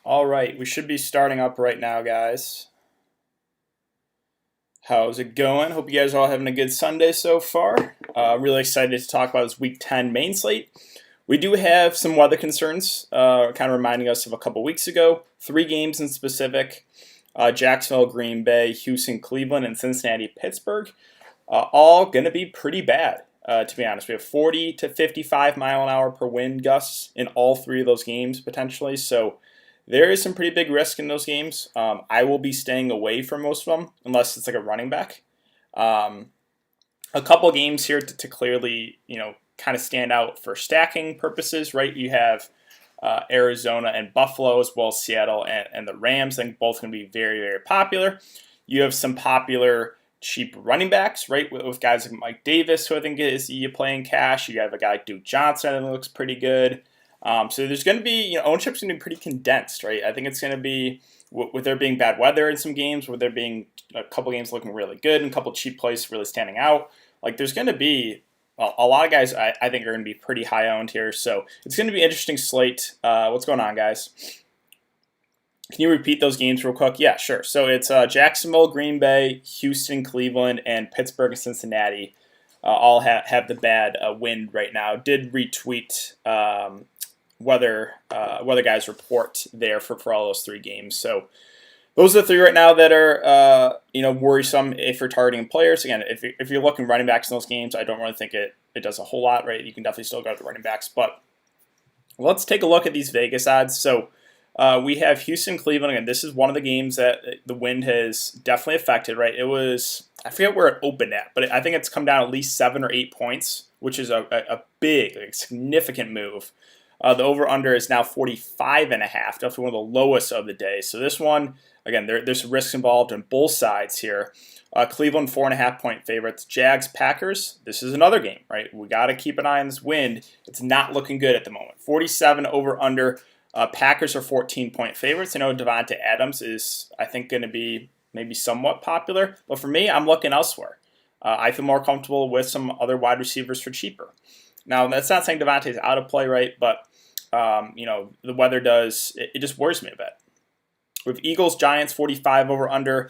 All right, we should be starting up right now, guys. How's it going? Hope you guys are all having a good Sunday so far. Really excited to talk about this Week 10 main slate. We do have some weather concerns, kind of reminding us of a couple weeks ago. 3 games in specific: Jacksonville, Green Bay, Houston, Cleveland, and Cincinnati, Pittsburgh. All going to be pretty bad, to be honest. We have 40 to 55 mile an hour per wind gusts in all 3 of those games potentially. So there is some pretty big risk in those games. I will be staying away from most of them unless it's like a running back. A couple games here to clearly, kind of stand out for stacking purposes, right? You have Arizona and Buffalo, as well as Seattle and the Rams. I think both going to be very, very popular. You have some popular cheap running backs, right, with guys like Mike Davis, who I think is you playing cash. You have a guy like Duke Johnson that looks pretty good. So there's going to be, ownership's going to be pretty condensed, right? I think it's going to be, with there being bad weather in some games, with there being a couple games looking really good and a couple cheap plays really standing out, like there's going to be a lot of guys I think are going to be pretty high owned here. So it's going to be an interesting slate. What's going on, guys? Can you repeat those games real quick? Yeah, sure. So it's Jacksonville, Green Bay, Houston, Cleveland, and Pittsburgh and Cincinnati all have the bad wind right now. Did retweet weather guys report there for all those 3 games. So those are the 3 right now that are worrisome if you're targeting players. Again, if you're looking running backs in those games, I don't really think it does a whole lot, right? You can definitely still go to the running backs, but let's take a look at these Vegas odds. So we have Houston, Cleveland, and this is one of the games that the wind has definitely affected, right? It was, I forget where it opened at, but I think it's come down at least 7 or 8 points, which is a big, significant move. The over-under is now 45.5, definitely one of the lowest of the day. So this one, again, there's risks involved on both sides here. Cleveland, 4.5-point favorites. Jags, Packers, this is another game, right? We got to keep an eye on this wind. It's not looking good at the moment. 47 over-under. Packers are 14-point favorites. I know Devontae Adams is, I think, going to be maybe somewhat popular. But for me, I'm looking elsewhere. I feel more comfortable with some other wide receivers for cheaper. Now, that's not saying Devontae's out of play, right? But, the weather does, it just worries me a bit. With Eagles, Giants, 45 over under.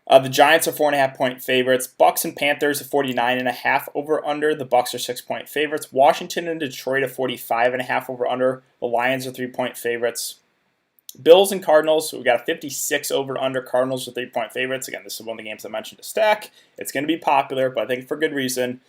The Giants are 4.5-point favorites. Bucks and Panthers are 49.5 over under. The Bucks are 6-point favorites. Washington and Detroit are 45.5 over under. The Lions are 3-point favorites. Bills and Cardinals, we got a 56 over under. Cardinals are 3-point favorites. Again, this is one of the games I mentioned to stack. It's going to be popular, but I think for good reason.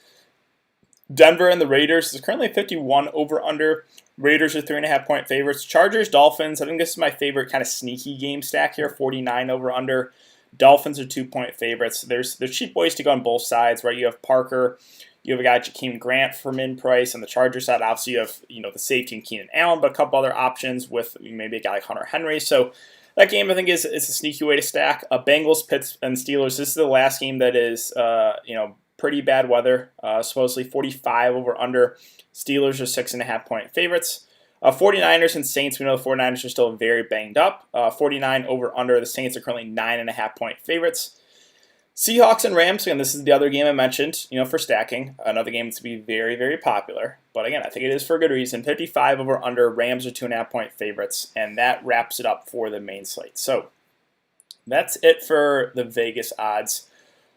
Denver and the Raiders is currently 51 over under. Raiders are 3.5-point favorites. Chargers, Dolphins, I think this is my favorite kind of sneaky game stack here, 49 over under. Dolphins are 2-point favorites. There's cheap ways to go on both sides, right? You have Parker, you have a guy Jakeem Grant for min price. On the Chargers side, obviously you have the safety and Keenan Allen, but a couple other options with maybe a guy like Hunter Henry. So that game I think is a sneaky way to stack. Bengals, Pitts, and Steelers. This is the last game that is pretty bad weather. Supposedly 45 over under. Steelers are 6.5-point favorites. 49ers and Saints, we know the 49ers are still very banged up. 49 over under. The Saints are currently 9.5-point favorites. Seahawks and Rams, again, this is the other game I mentioned, for stacking. Another game that's to be very, very popular. But again, I think it is for a good reason. 55 over under. Rams are 2.5-point favorites. And that wraps it up for the main slate. So that's it for the Vegas odds.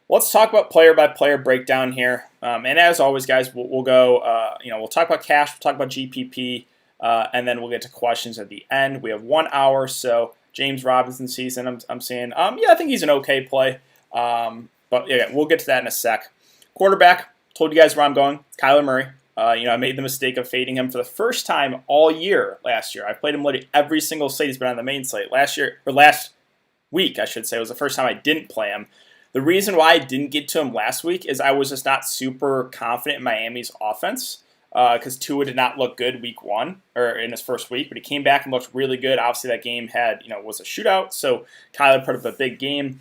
Let's talk about player-by-player breakdown here. And as always, guys, we'll go, we'll talk about cash, we'll talk about GPP, and then we'll get to questions at the end. We have 1 hour, so James Robinson season, I'm seeing. I think he's an okay play. But yeah, we'll get to that in a sec. Quarterback, told you guys where I'm going. Kyler Murray. I made the mistake of fading him for the first time all year last year. I played him literally every single slate he's been on the main slate. Last week, I should say, was the first time I didn't play him. The reason why I didn't get to him last week is I was just not super confident in Miami's offense because Tua did not look good week 1 or in his first week, but he came back and looked really good. Obviously, that game was a shootout, so Kyler put up a big game.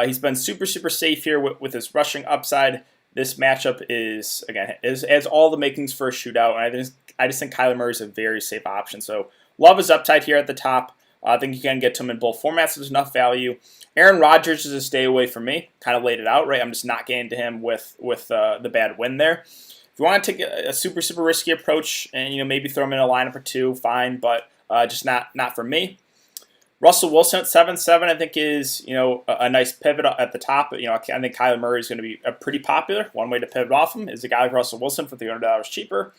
He's been super, super safe here with his rushing upside. This matchup has all the makings for a shootout, and I just think Kyler Murray is a very safe option. So love his upside here at the top. I think you can get to him in both formats. There's enough value. Aaron Rodgers is a stay away from me. Kind of laid it out, right? I'm just not getting to him with the bad win there. If you want to take a super, super risky approach and maybe throw him in a lineup or two, fine, but just not for me. Russell Wilson at 7-7, I think is a nice pivot at the top. I think Kyler Murray is going to be pretty popular. One way to pivot off him is a guy like Russell Wilson for $300 cheaper.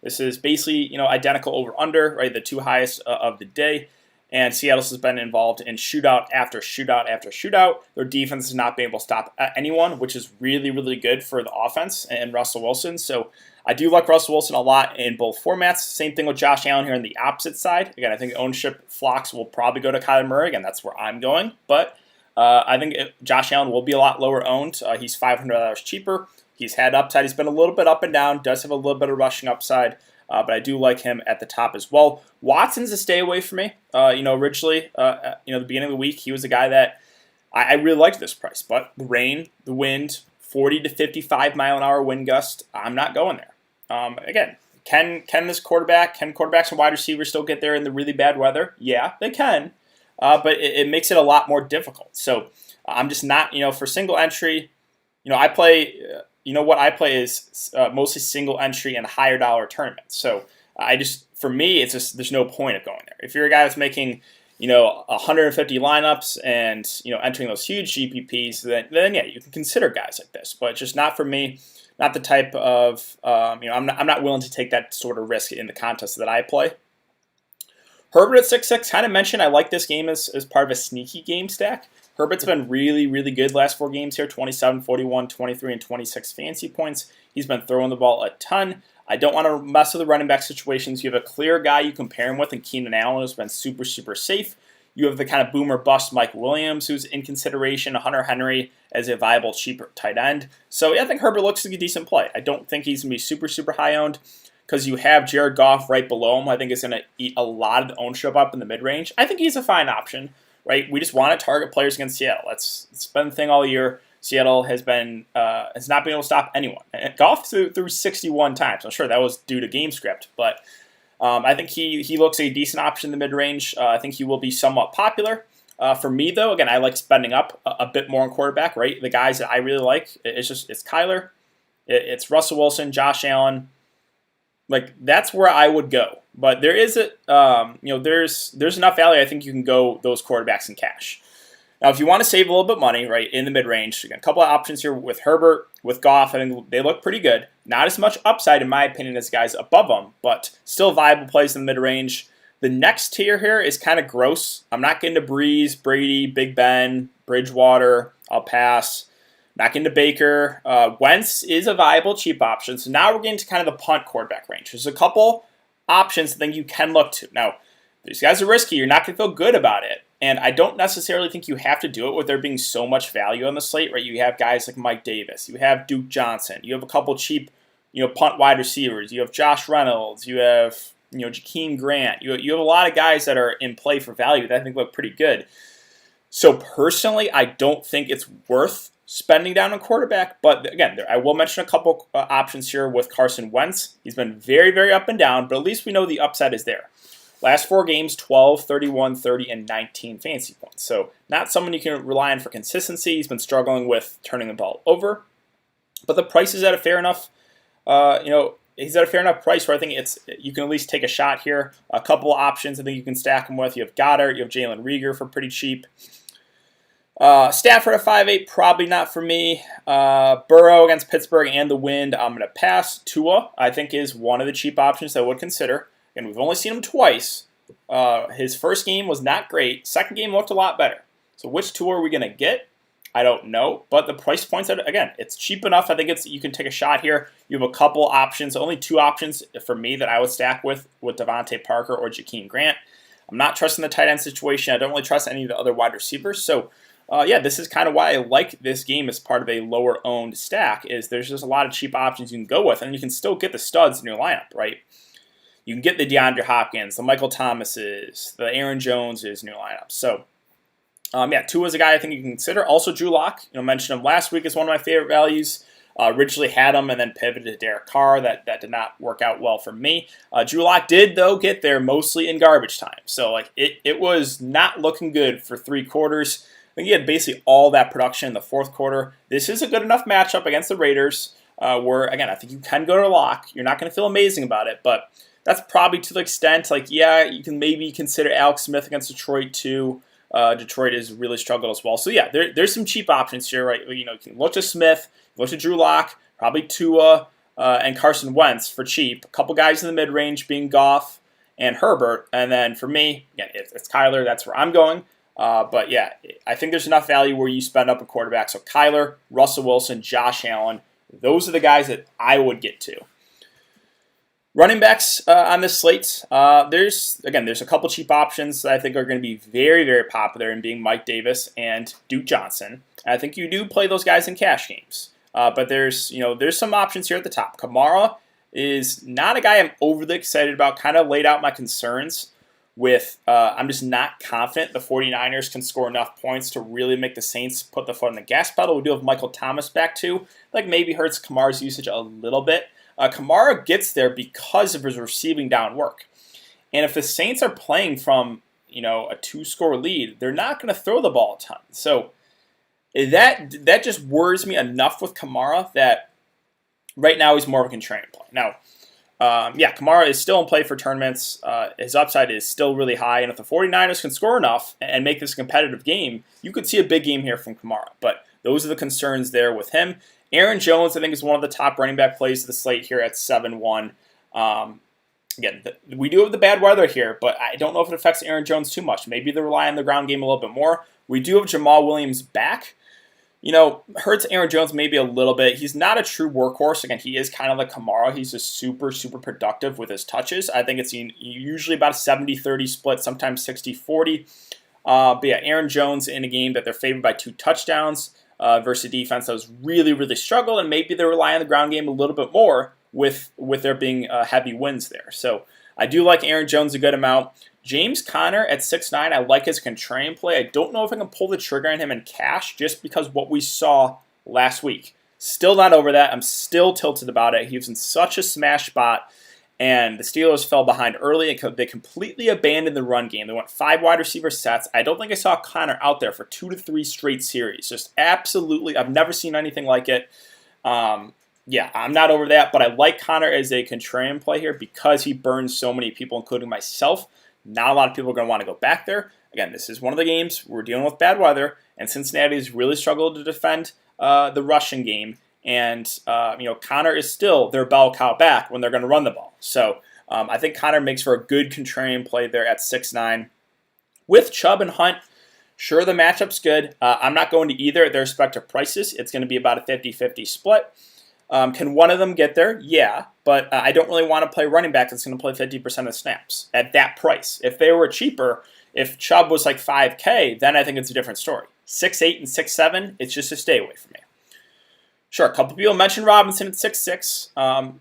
This is basically identical over under, right? The two highest of the day. And Seattle has been involved in shootout after shootout after shootout. Their defense has not been able to stop anyone, which is really, really good for the offense and Russell Wilson. So I do like Russell Wilson a lot in both formats. Same thing with Josh Allen here on the opposite side. Again, I think ownership flocks will probably go to Kyler Murray. Again, that's where I'm going. But I think Josh Allen will be a lot lower owned. He's $500 cheaper. He's had upside. He's been a little bit up and down. Does have a little bit of rushing upside. But I do like him at the top as well. Watson's a stay away for me. Originally, the beginning of the week, he was a guy that I really liked this price. But the rain, the wind, 40 to 55 mile an hour wind gust, I'm not going there. Again, can quarterbacks and wide receivers still get there in the really bad weather? Yeah, they can. But it makes it a lot more difficult. So I'm just not, for single entry, I play. What I play is mostly single entry and higher dollar tournaments. So for me, it's just there's no point of going there. If you're a guy that's making 150 lineups and entering those huge GPPs, then yeah, you can consider guys like this. But just not for me. Not the type of I'm not willing to take that sort of risk in the contest that I play. Herbert at 6-6, kind of mentioned I like this game as part of a sneaky game stack. Herbert's been really, really good last 4 games here, 27, 41, 23, and 26 fantasy points. He's been throwing the ball a ton. I don't want to mess with the running back situations. You have a clear guy you compare him with in Keenan Allen, who's been super, super safe. You have the kind of boomer bust Mike Williams, who's in consideration, Hunter Henry as a viable, cheaper tight end. So yeah, I think Herbert looks like a decent play. I don't think he's going to be super, super high owned because you have Jared Goff right below him. I think it's going to eat a lot of the ownership up in the mid-range. I think he's a fine option. Right, we just want to target players against Seattle. It's been the thing all year. Seattle has not been able to stop anyone. And Goff threw 61 times. I'm sure that was due to game script, but I think he looks a decent option in the mid range. I think he will be somewhat popular. For me though, again, I like spending up a bit more on quarterback. Right, the guys that I really like, it's Kyler, it's Russell Wilson, Josh Allen. Like that's where I would go. But there is there's enough value. I think you can go those quarterbacks in cash. Now, if you want to save a little bit money, right, in the mid range, again, a couple of options here with Herbert, with Goff. I think they look pretty good. Not as much upside, in my opinion, as guys above them, but still viable plays in the mid range. The next tier here is kind of gross. I'm not getting to Breeze, Brady, Big Ben, Bridgewater. I'll pass. Not getting to Baker. Wentz is a viable cheap option. So now we're getting to kind of the punt quarterback range. There's a couple options I think you can look to. Now, these guys are risky. You're not going to feel good about it. And I don't necessarily think you have to do it with there being so much value on the slate, right? You have guys like Mike Davis. You have Duke Johnson. You have a couple cheap, punt wide receivers. You have Josh Reynolds. You have, Jakeem Grant. You have a lot of guys that are in play for value that I think look pretty good. So personally, I don't think it's worth spending down on quarterback. But again, I will mention a couple options here with Carson Wentz. He's been very, very up and down, but at least we know the upside is there. Last 4 games, 12, 31, 30, and 19 fantasy points. So not someone you can rely on for consistency. He's been struggling with turning the ball over. But the price is at a fair enough, he's at a fair enough price where I think you can at least take a shot here. A couple of options I think you can stack him with. You have Goddard, you have Jalen Reagor for pretty cheap. Stafford at 5'8", probably not for me. Burrow against Pittsburgh and the wind, I'm going to pass. Tua, I think, is one of the cheap options I would consider. And we've only seen him twice. His first game was not great. Second game looked a lot better. So which Tua are we going to get? I don't know. But the price points, again, it's cheap enough. I think you can take a shot here. You have a couple options, only 2 options for me that I would stack with Devontae Parker or Jakeem Grant. I'm not trusting the tight end situation. I don't really trust any of the other wide receivers. So this is kind of why I like this game as part of a lower-owned stack, is there's just a lot of cheap options you can go with, and you can still get the studs in your lineup, right? You can get the DeAndre Hopkins, the Michael Thomases, the Aaron Joneses in your lineup. So, Tua's a guy I think you can consider. Also, Drew Lock, mentioned him last week as one of my favorite values. Originally had him and then pivoted to Derek Carr. That did not work out well for me. Drew Lock did, though, get there mostly in garbage time. So, it was not looking good for 3 quarters. I think he had basically all that production in the 4th quarter. This is a good enough matchup against the Raiders where, again, I think you can go to Lock. You're not going to feel amazing about it, but that's probably to the extent, you can maybe consider Alex Smith against Detroit too. Detroit has really struggled as well. So yeah, there's some cheap options here, right? You can look to Smith, look to Drew Lock, probably Tua and Carson Wentz for cheap. A couple guys in the mid-range being Goff and Herbert. And then for me, again, it's Kyler. That's where I'm going. But yeah, I think there's enough value where you spend up a quarterback. So Kyler, Russell Wilson, Josh Allen, those are the guys that I would get to. Running backs on this slate, there's a couple cheap options that I think are going to be very, very popular in being Mike Davis and Duke Johnson. And I think you do play those guys in cash games. But there's some options here at the top. Kamara is not a guy I'm overly excited about. Kind of laid out my concerns with I'm just not confident the 49ers can score enough points to really make the Saints put the foot on the gas pedal. We do have Michael Thomas back too. Like maybe hurts Kamara's usage a little bit. Kamara gets there because of his receiving down work. And if the Saints are playing from a 2-score lead, they're not going to throw the ball a ton. So that just worries me enough with Kamara that right now he's more of a contrarian play. Now, Kamara is still in play for tournaments. His upside is still really high. And if the 49ers can score enough and make this a competitive game, you could see a big game here from Kamara. But those are the concerns there with him. Aaron Jones, I think, is one of the top running back plays of the slate here at 7-1. Again, we do have the bad weather here, but I don't know if it affects Aaron Jones too much. Maybe they rely on the ground game a little bit more. We do have Jamal Williams back. Hurts Aaron Jones maybe a little bit. He's not a true workhorse. Again, he is kind of like Kamara. He's just super, super productive with his touches. I think it's usually about a 70-30 split, sometimes 60-40. But yeah, Aaron Jones in a game that they're favored by 2 touchdowns. Versus a defense that was really, really struggled, and maybe they rely on the ground game a little bit more with there being heavy wins there. So I do like Aaron Jones a good amount. James Conner at 6'9", I like his contrarian play. I don't know if I can pull the trigger on him in cash just because what we saw last week. Still not over that. I'm still tilted about it. He was in such a smash spot, and the Steelers fell behind early, and they completely abandoned the run game. They went 5 wide receiver sets. I don't think I saw Conner out there for 2 to 3 straight series. Just absolutely, I've never seen anything like it. I'm not over that, but I like Conner as a contrarian play here because he burns so many people, including myself. Not a lot of people are going to want to go back there. Again, this is one of the games we're dealing with bad weather, and Cincinnati has really struggled to defend the rushing game. And, Conner is still their bell cow back when they're going to run the ball. So I think Conner makes for a good contrarian play there at 6'9". With Chubb and Hunt, sure, the matchup's good. I'm not going to either at their respective prices. It's going to be about a 50-50 split. Can one of them get there? Yeah, but I don't really want to play running back that's going to play 50% of snaps at that price. If they were cheaper, if Chubb was like $5K, then I think it's a different story. 6'8" and 6'7", it's just a stay away from me. Sure, a couple people mentioned Robinson at 6'6".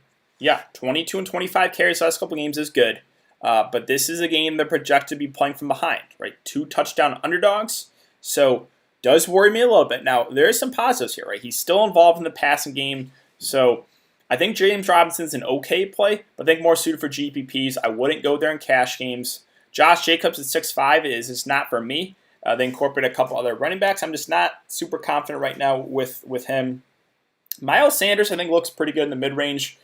22 and 25 carries last couple games is good. But this is a game they're projected to be playing from behind, right? 2 touchdown underdogs. So does worry me a little bit. Now, there is some positives here, right? He's still involved in the passing game. So I think James Robinson's an okay play, but I think more suited for GPPs. I wouldn't go there in cash games. Josh Jacobs at 6'5" is not for me. They incorporate a couple other running backs. I'm just not super confident right now with him. Miles Sanders, I think, looks pretty good in the mid-range.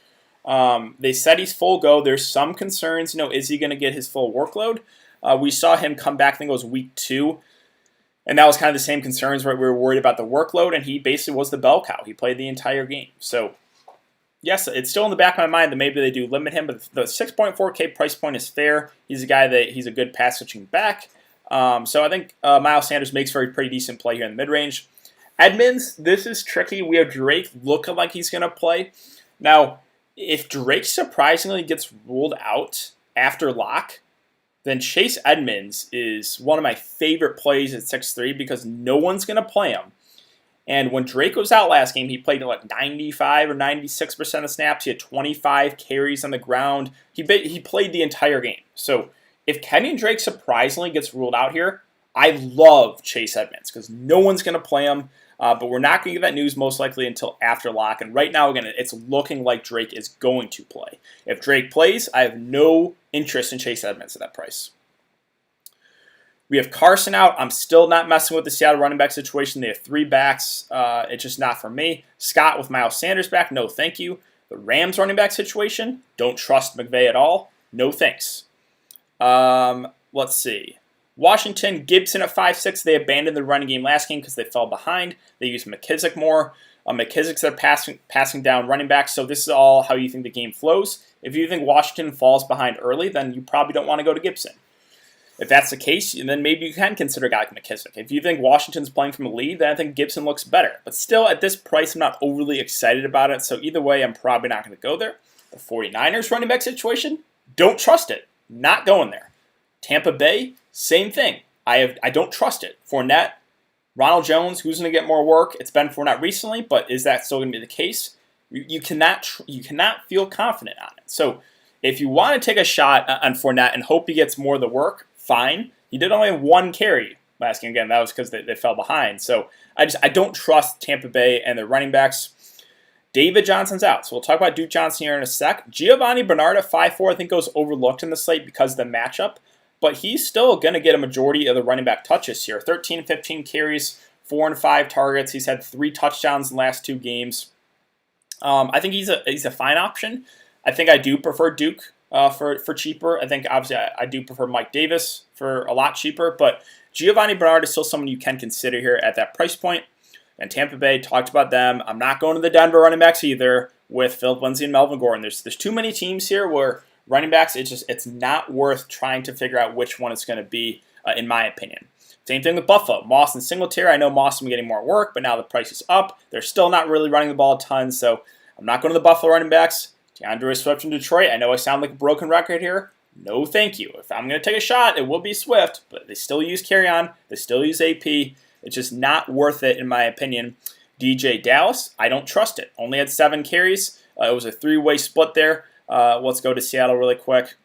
They said he's full go. There's some concerns. Is he going to get his full workload? We saw him come back, I think it was week 2. And that was kind of the same concerns, right? We were worried about the workload, and he basically was the bell cow. He played the entire game. So, yes, it's still in the back of my mind that maybe they do limit him, but the 6.4K price point is fair. He's a guy he's a good pass-switching back. So I think Miles Sanders makes for a pretty decent play here in the mid-range. Edmonds, this is tricky. We have Drake looking like he's going to play. Now, if Drake surprisingly gets ruled out after lock, then Chase Edmonds is one of my favorite plays at 6'3" because no one's going to play him. And when Drake was out last game, he played like 95 or 96% of snaps. He had 25 carries on the ground. He played the entire game. So if Kenyon Drake surprisingly gets ruled out here, I love Chase Edmonds because no one's going to play him. But we're not going to get that news most likely until after lock. And right now, again, it's looking like Drake is going to play. If Drake plays, I have no interest in Chase Edmonds at that price. We have Carson out. I'm still not messing with the Seattle running back situation. They have 3 backs. It's just not for me. Scott with Miles Sanders back. No, thank you. The Rams running back situation. Don't trust McVay at all. No, thanks. Let's see. Washington, Gibson at 5.6. They abandoned the running game last game because they fell behind. They used McKissick more. McKissick's their passing down running back. So this is all how you think the game flows. If you think Washington falls behind early, then you probably don't want to go to Gibson. If that's the case, then maybe you can consider a guy like McKissick. If you think Washington's playing from a lead, then I think Gibson looks better. But still, at this price, I'm not overly excited about it. So either way, I'm probably not going to go there. The 49ers running back situation, don't trust it. Not going there. Tampa Bay, same thing. I don't trust it. Fournette, Ronald Jones, who's going to get more work? It's been Fournette recently, but is that still going to be the case? You cannot feel confident on it. So if you want to take a shot on Fournette and hope he gets more of the work, fine. He did only have 1 carry last game. Again, that was because they fell behind. So I don't trust Tampa Bay and their running backs. David Johnson's out. So we'll talk about Duke Johnson here in a sec. Giovanni Bernard at 5.4 I think goes overlooked in the slate because of the matchup. But he's still going to get a majority of the running back touches here. 13, 15 carries, 4 and 5 targets. He's had 3 touchdowns in the last 2 games. I think he's a fine option. I think I do prefer Duke for cheaper. I think obviously I do prefer Mike Davis for a lot cheaper. But Giovanni Bernard is still someone you can consider here at that price point. And Tampa Bay, talked about them. I'm not going to the Denver running backs either with Philip Lindsay and Melvin Gordon. There's too many teams here where running backs, it's not worth trying to figure out which one it's going to be, in my opinion. Same thing with Buffalo. Moss and Singletary. I know Moss is getting more work, but now the price is up. They're still not really running the ball a ton, so I'm not going to the Buffalo running backs. DeAndre Swift from Detroit. I know I sound like a broken record here. No, thank you. If I'm going to take a shot, it will be Swift, but they still use Carry-On. They still use AP. It's just not worth it, in my opinion. DJ Dallas, I don't trust it. Only had 7 carries. It was a 3-way split there. Let's go to Seattle really quick.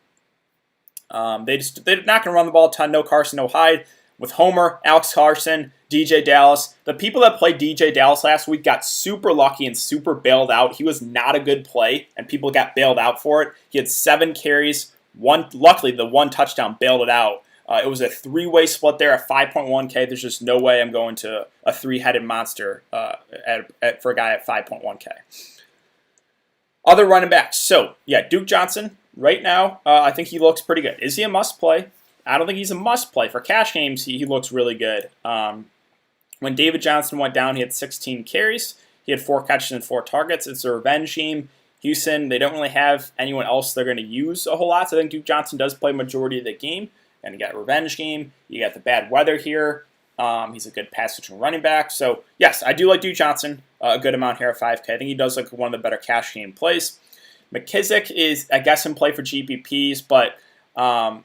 They're not going to run the ball a ton. No Carson, no Hyde. With Homer, Alex Carson, DJ Dallas. The people that played DJ Dallas last week got super lucky and super bailed out. He was not a good play, and people got bailed out for it. He had 7 carries. Luckily, the 1 touchdown bailed it out. It was a 3-way split there at 5.1K. There's just no way I'm going to a 3-headed monster for a guy at 5.1K. Other running backs. So, yeah, Duke Johnson, right now, I think he looks pretty good. Is he a must-play? I don't think he's a must-play. For cash games, he looks really good. When David Johnson went down, he had 16 carries. He had 4 catches and 4 targets. It's a revenge game. Houston, they don't really have anyone else they're going to use a whole lot, so I think Duke Johnson does play majority of the game. And you got a revenge game. You got the bad weather here. He's a good pass-catching running back. So, yes, I do like Duke Johnson a good amount here at 5K. I think he does like one of the better cash game plays. McKissick is, I guess, in play for GPPs, but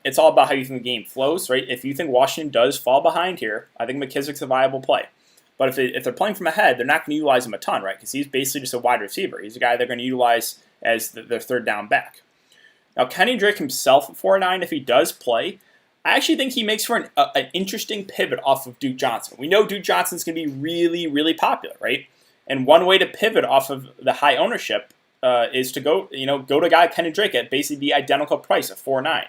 it's all about how you think the game flows, right? If you think Washington does fall behind here, I think McKissick's a viable play. But if they're playing from ahead, they're not going to utilize him a ton, right? Because he's basically just a wide receiver. He's a guy they're going to utilize as their third down back. Now, Kenny Drake himself at 4.9, if he does play, I actually think he makes for an interesting pivot off of Duke Johnson. We know Duke Johnson's going to be really, really popular, right? And one way to pivot off of the high ownership is to go to a guy like Kenny Drake at basically the identical price of 4.9.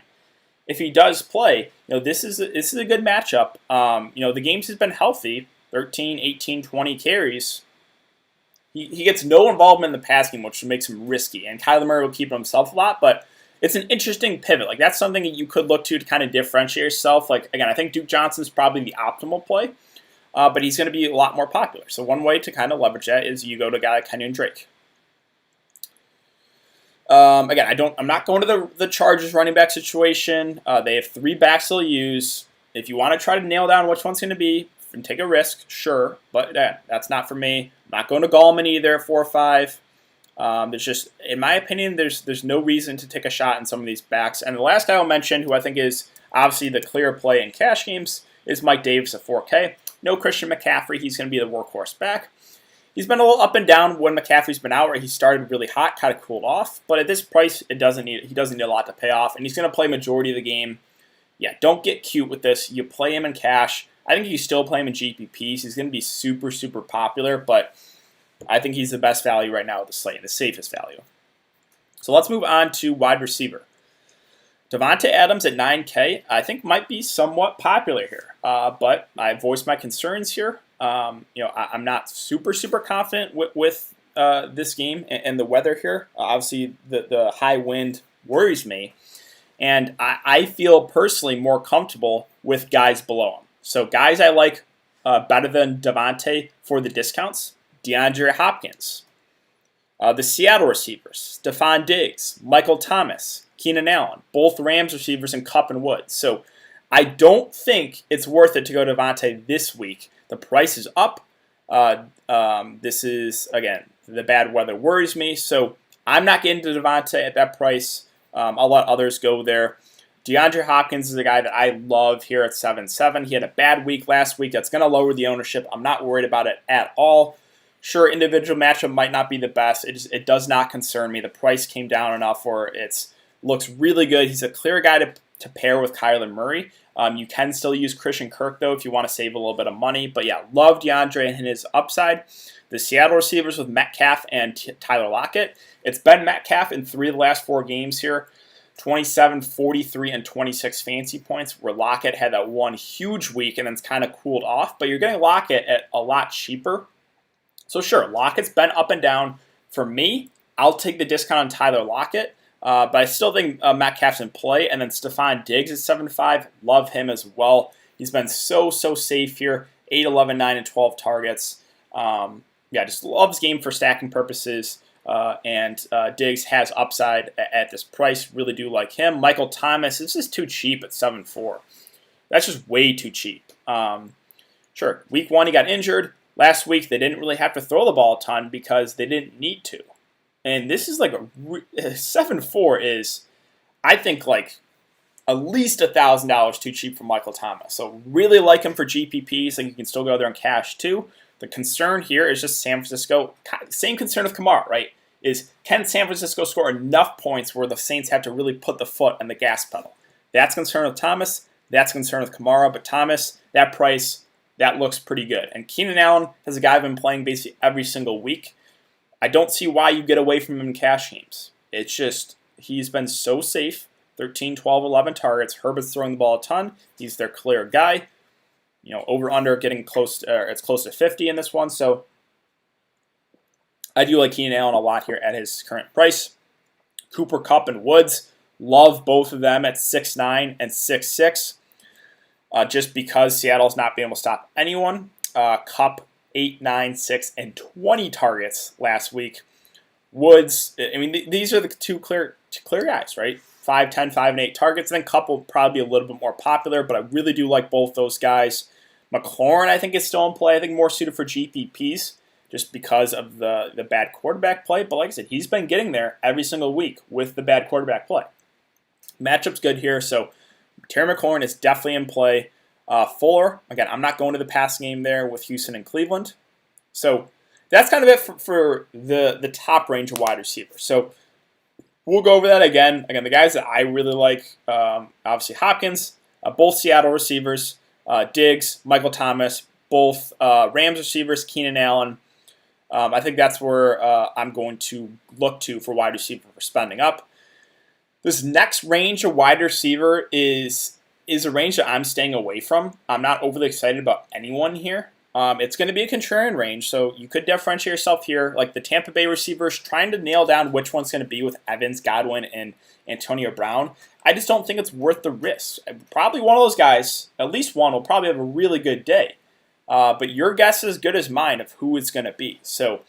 If he does play, this is a good matchup. The games has been healthy, 13, 18, 20 carries. He gets no involvement in the pass game, which makes him risky. And Kyler Murray will keep himself a lot, but it's an interesting pivot. Like, that's something that you could look to kind of differentiate yourself. Like, again, I think Duke Johnson's probably the optimal play, but he's going to be a lot more popular. So one way to kind of leverage that is you go to a guy like Kenyon Drake. Again, I'm not going to the Chargers running back situation. They have 3 backs they'll use. If you want to try to nail down which one's going to be and take a risk, sure, but that's not for me. I'm not going to Gallman either at 4 or 5. There's just, in my opinion, there's no reason to take a shot in some of these backs. And the last guy I'll mention, who I think is obviously the clear play in cash games, is Mike Davis at 4K. No Christian McCaffrey. He's going to be the workhorse back. He's been a little up and down when McCaffrey's been out. Right? He started really hot, kind of cooled off. But at this price, he doesn't need a lot to pay off. And he's going to play majority of the game. Yeah, don't get cute with this. You play him in cash. I think you still play him in GPPs. He's going to be super, super popular. But I think he's the best value right now with the slate, the safest value. So let's move on to wide receiver. Devontae Adams at 9K, I think might be somewhat popular here, but I voiced my concerns here. I'm not super, super confident with this game and the weather here. Obviously, the high wind worries me, and I feel personally more comfortable with guys below him. So guys I like better than Devontae for the discounts: DeAndre Hopkins, the Seattle receivers, Stephon Diggs, Michael Thomas, Keenan Allen, both Rams receivers, and Kupp and Woods. So I don't think it's worth it to go to Devontae this week. The price is up. This is, again, the bad weather worries me. So I'm not getting to Devontae at that price. I'll let others go there. DeAndre Hopkins is a guy that I love here at 7-7. He had a bad week last week. That's going to lower the ownership. I'm not worried about it at all. Sure, individual matchup might not be the best. It does not concern me. The price came down enough where it looks really good. He's a clear guy to pair with Kyler Murray. You can still use Christian Kirk, though, if you want to save a little bit of money. But yeah, love DeAndre and his upside. The Seattle receivers with Metcalf and Tyler Lockett. It's been Metcalf in 3 of the last 4 games here. 27, 43, and 26 fantasy points, where Lockett had that one huge week and then it's kind of cooled off. But you're getting Lockett at a lot cheaper. So sure, Lockett's been up and down. For me, I'll take the discount on Tyler Lockett. But I still think Metcalf's in play. And then Stephon Diggs at 7-5. Love him as well. He's been so safe here. 8, 11, 9, and 12 targets. Just loves game for stacking purposes. And Diggs has upside at this price. Really do like him. Michael Thomas, this is too cheap at 7-4. That's just way too cheap. Sure, week 1 he got injured. Last week they didn't really have to throw the ball a ton because they didn't need to. And this is like 7-4 is, I think, like at least $1,000 too cheap for Michael Thomas. So really like him for GPPs. Like you can still go there and cash too. The concern here is just San Francisco. Same concern with Kamara, right? Is can San Francisco score enough points where the Saints have to really put the foot on the gas pedal? That's concern with Thomas. That's concern with Kamara. But Thomas, that price, that looks pretty good. And Keenan Allen is a guy I've been playing basically every single week. I don't see why you get away from him in cash games. It's just he's been so safe. 13, 12, 11 targets. Herbert's throwing the ball a ton. He's their clear guy. Over under getting close. It's close to 50 in this one. So I do like Keenan Allen a lot here at his current price. Cooper Kupp and Woods, love both of them at 6'9 and 6'6. Just because Seattle's not being able to stop anyone. Kupp 8, 9, 6, and 20 targets last week. Woods, I mean, these are the two clear guys, right? 5, 10, 5, and 8 targets. And then Kupp will probably be a little bit more popular, but I really do like both those guys. McLaurin, I think, is still in play. I think more suited for GPPs just because of the bad quarterback play. But like I said, he's been getting there every single week with the bad quarterback play. Matchup's good here, so Terry McLaurin is definitely in play. Fuller, again, I'm not going to the pass game there with Houston and Cleveland. So that's kind of it for the top range of wide receivers. So we'll go over that again. Again, the guys that I really like, obviously Hopkins, both Seattle receivers, Diggs, Michael Thomas, both Rams receivers, Keenan Allen. I think that's where I'm going to look to for wide receiver for spending up. This next range of wide receiver is a range that I'm staying away from. I'm not overly excited about anyone here. It's going to be a contrarian range, so you could differentiate yourself here. Like the Tampa Bay receivers, trying to nail down which one's going to be with Evans, Godwin, and Antonio Brown. I just don't think it's worth the risk. Probably one of those guys, at least one, will probably have a really good day. But your guess is as good as mine of who it's going to be. So,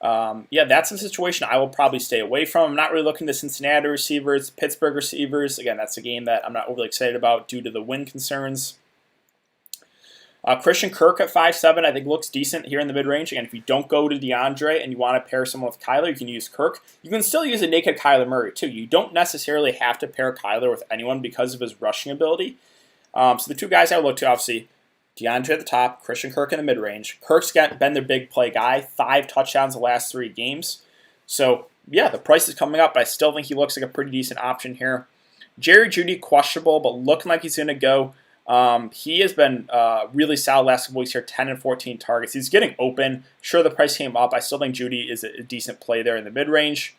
that's a situation I will probably stay away from. I'm not really looking to Cincinnati receivers, Pittsburgh receivers. Again, that's a game that I'm not overly excited about due to the win concerns. Christian Kirk at 5'7", I think looks decent here in the mid-range. Again, if you don't go to DeAndre and you want to pair someone with Kyler, you can use Kirk. You can still use a naked Kyler Murray, too. You don't necessarily have to pair Kyler with anyone because of his rushing ability. So the two guys I would look to, obviously, DeAndre at the top, Christian Kirk in the mid-range. Kirk's been their big play guy, 5 touchdowns the last 3 games. So, yeah, the price is coming up, but I still think he looks like a pretty decent option here. Jerry Jeudy, questionable, but looking like he's going to go. He has been really solid last couple weeks here, 10 and 14 targets. He's getting open. Sure, the price came up. I still think Jeudy is a decent play there in the mid-range.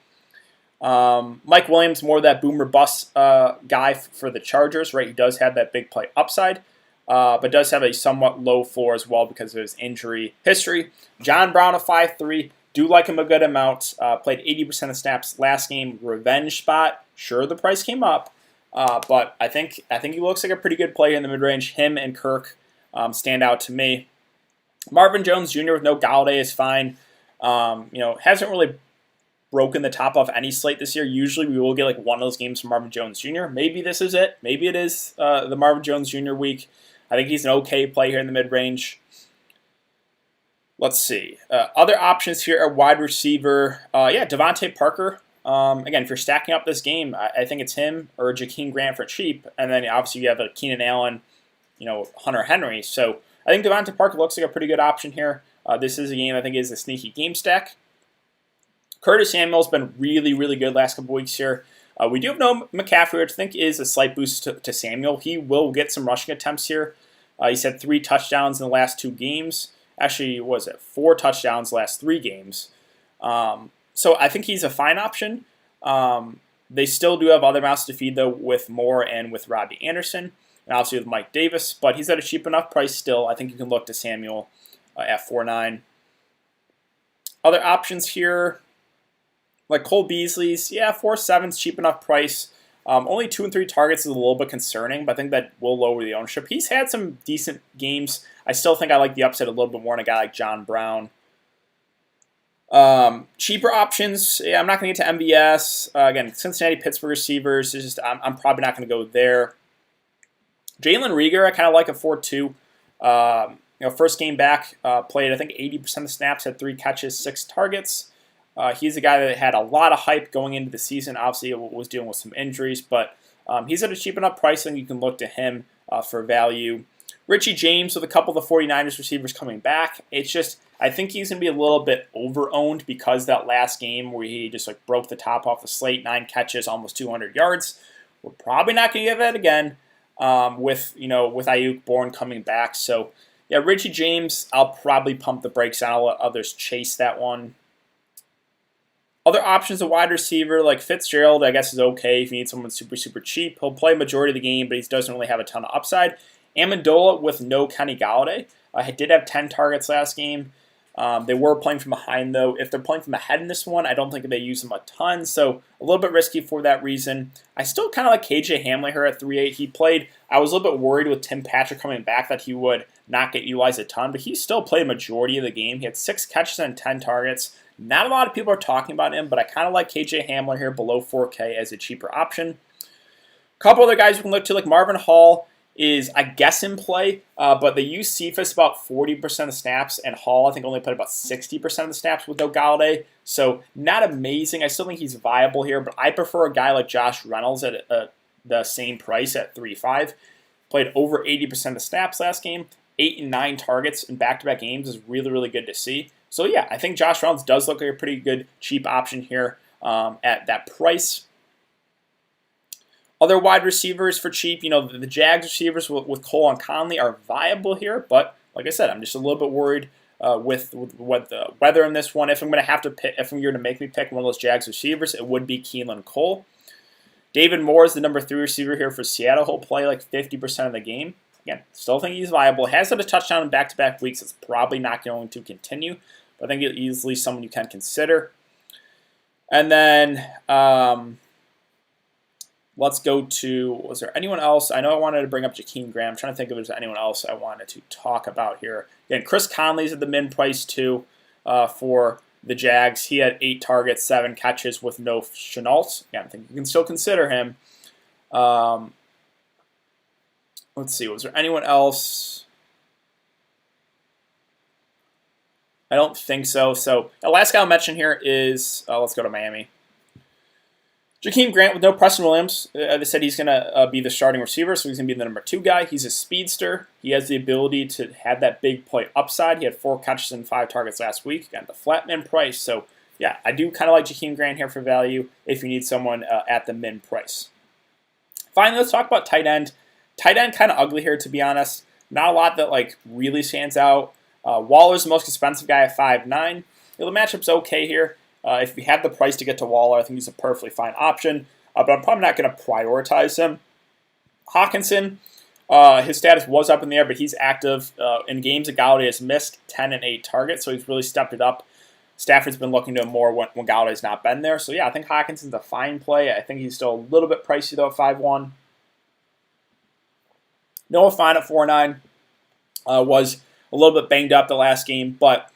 Mike Williams, more of that boomer bust guy for the Chargers, right? He does have that big play upside, but does have a somewhat low floor as well because of his injury history. John Brown, a 5'3", do like him a good amount. Played 80% of snaps last game. Revenge spot. Sure, the price came up. But I think he looks like a pretty good player in the mid range. Him and Kirk stand out to me. Marvin Jones Jr. with no Galladay is fine. Hasn't really broken the top off any slate this year. Usually we will get like one of those games from Marvin Jones Jr. Maybe this is it. Maybe it is the Marvin Jones Jr. week. I think he's an okay play here in the mid-range. Let's see. Other options here are wide receiver. Devontae Parker. Again, if you're stacking up this game, I think it's him or Jakeem Grant for cheap. And then obviously you have a Keenan Allen, Hunter Henry. So I think Devontae Parker looks like a pretty good option here. This is a game I think is a sneaky game stack. Curtis Samuel's been really, really good last couple weeks here. We do have no McCaffrey, which I think is a slight boost to Samuel. He will get some rushing attempts here. He's had 3 touchdowns in the last 2 games. Actually, 4 touchdowns last 3 games. So I think he's a fine option. They still do have other mouths to feed, though, with Moore and with Robbie Anderson, and obviously with Mike Davis. But he's at a cheap enough price still. I think you can look to Samuel at 4.9. Other options here, like Cole Beasley's, 4.7's cheap enough price. Only 2 and 3 targets is a little bit concerning, but I think that will lower the ownership. He's had some decent games. I still think I like the upside a little bit more in a guy like John Brown. Cheaper options, I'm not going to get to MVS. Again, Cincinnati, Pittsburgh receivers, I'm probably not going to go there. Jalen Reagor, I kind of like a 4.2. First game back, played I think 80% of the snaps, had 3 catches, 6 targets. He's a guy that had a lot of hype going into the season. Obviously, was dealing with some injuries, but he's at a cheap enough price, and you can look to him for value. Richie James with a couple of the 49ers receivers coming back. It's just, I think he's going to be a little bit over-owned because that last game where he just broke the top off the slate, 9 catches, almost 200 yards. We're probably not going to get that again with Ayuk Bourne coming back. So, Richie James, I'll probably pump the brakes on. I'll let others chase that one. Other options, a wide receiver like Fitzgerald, I guess is okay if you need someone super, super cheap. He'll play majority of the game, but he doesn't really have a ton of upside. Amendola with no Kenny Galladay. He did have 10 targets last game. They were playing from behind, though. If they're playing from ahead in this one, I don't think they use him a ton, so a little bit risky for that reason. I still kind of like KJ Hamler here at 3.8. He played, I was a little bit worried with Tim Patrick coming back that he would not get utilized a ton, but he still played a majority of the game. He had 6 catches and 10 targets. Not a lot of people are talking about him, but I kind of like KJ Hamler here below 4K as a cheaper option. A couple other guys we can look to, like Marvin Hall is, I guess, in play, but they use Cephas about 40% of snaps, and Hall, I think, only played about 60% of the snaps with no Galladay, so not amazing. I still think he's viable here, but I prefer a guy like Josh Reynolds at the same price at 3.5. Played over 80% of the snaps last game, 8 and 9 targets in back-to-back games is really, really good to see. So, I think Josh Reynolds does look like a pretty good cheap option here at that price. Other wide receivers for cheap, the Jags receivers with Cole and Conley are viable here, but like I said, I'm just a little bit worried with what the weather in this one. If I'm going to have to pick, if you're going to make me pick one of those Jags receivers, it would be Keelan Cole. David Moore is the number 3 receiver here for Seattle. He'll play like 50% of the game. Again, still think he's viable. Has had a touchdown in back-to-back weeks. It's probably not going to continue, but I think he's easily someone you can consider. And then let's go to, was there anyone else? I know I wanted to bring up Jakeem Grant. I'm trying to think if there's anyone else I wanted to talk about here. Again, Chris Conley's at the min price too for the Jags. He had 8 targets, 7 catches with no Shenault. Again, I think you can still consider him. Let's see, was there anyone else? I don't think so. So the last guy I'll mention here is, let's go to Miami. Jakeem Grant with no Preston Williams. They said he's going to be the starting receiver, so he's going to be the number 2 guy. He's a speedster. He has the ability to have that big play upside. He had 4 catches and 5 targets last week. Got the flat min price. So, I do kind of like Jakeem Grant here for value if you need someone at the min price. Finally, let's talk about tight end. Tight end kind of ugly here, to be honest. Not a lot that really stands out. Waller's the most expensive guy at 5.9. The matchup's okay here. If you have the price to get to Waller, I think he's a perfectly fine option. But I'm probably not going to prioritize him. Hawkinson, his status was up in the air, but he's active in games that Galladay has missed 10 and 8 targets, so he's really stepped it up. Stafford's been looking to him more when Galladay's not been there. So, I think Hawkinson's a fine play. I think he's still a little bit pricey, though, at 5.1. Noah Fine at 4.9 was a little bit banged up the last game, but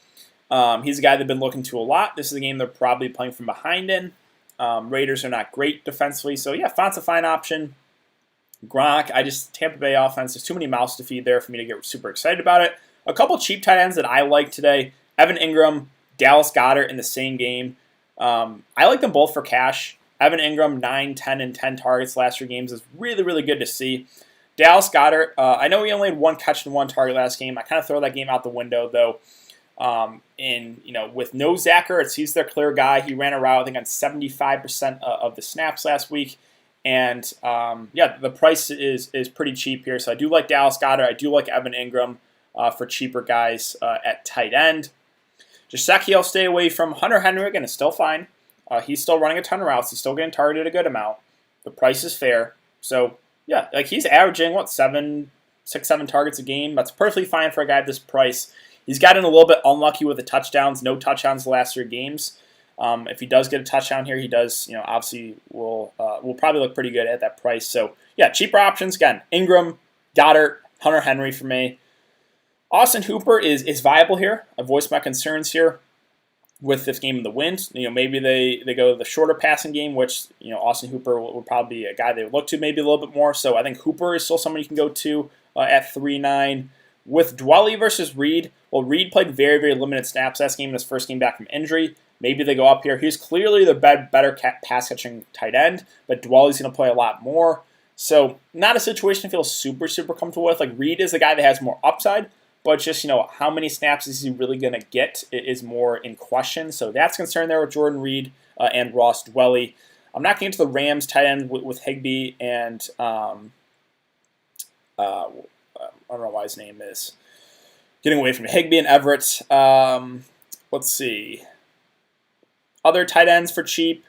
he's a guy they've been looking to a lot. This is a game they're probably playing from behind in. Raiders are not great defensively, so yeah, Font's a fine option. Gronk, Tampa Bay offense, there's too many mouths to feed there for me to get super excited about it. A couple cheap tight ends that I like today, Evan Ingram, Dallas Goedert in the same game. I like them both for cash. Evan Ingram, 9, 10, and 10 targets last 3 games is really, really good to see. Dallas Goedert, I know he only had 1 catch and 1 target last game. I kind of throw that game out the window, though. With no Zach Ertz, he's their clear guy. He ran a route, I think, on 75% of the snaps last week. And, the price is pretty cheap here. So I do like Dallas Goedert. I do like Evan Ingram for cheaper guys at tight end. Gesicki, I'll stay away from. Hunter Henry, again, is still fine. He's still running a ton of routes. He's still getting targeted a good amount. The price is fair. So, yeah, he's averaging, 6, 7 targets a game. That's perfectly fine for a guy at this price. He's gotten a little bit unlucky with the touchdowns. No touchdowns the last 3 games. If he does get a touchdown here, he does, obviously will probably look pretty good at that price. So, yeah, cheaper options. Again, Ingram, Goddard, Hunter Henry for me. Austin Hooper is viable here. I voiced my concerns here with this game in the wind. Maybe they go to the shorter passing game, which, Austin Hooper would probably be a guy they would look to maybe a little bit more. So I think Hooper is still someone you can go to at 3.9. With Dwelly versus Reed, well, Reed played very, very limited snaps last game in his first game back from injury. Maybe they go up here. He's clearly the better pass-catching tight end, but Dwelly's going to play a lot more. So not a situation I feel super, super comfortable with. Reed is the guy that has more upside, but just, how many snaps is he really going to get is more in question. So that's a concern there with Jordan Reed and Ross Dwelly. I'm not getting into the Rams tight end with Higbee and I don't know why his name is getting away from me. Higbee and Everett. Let's see. Other tight ends for cheap.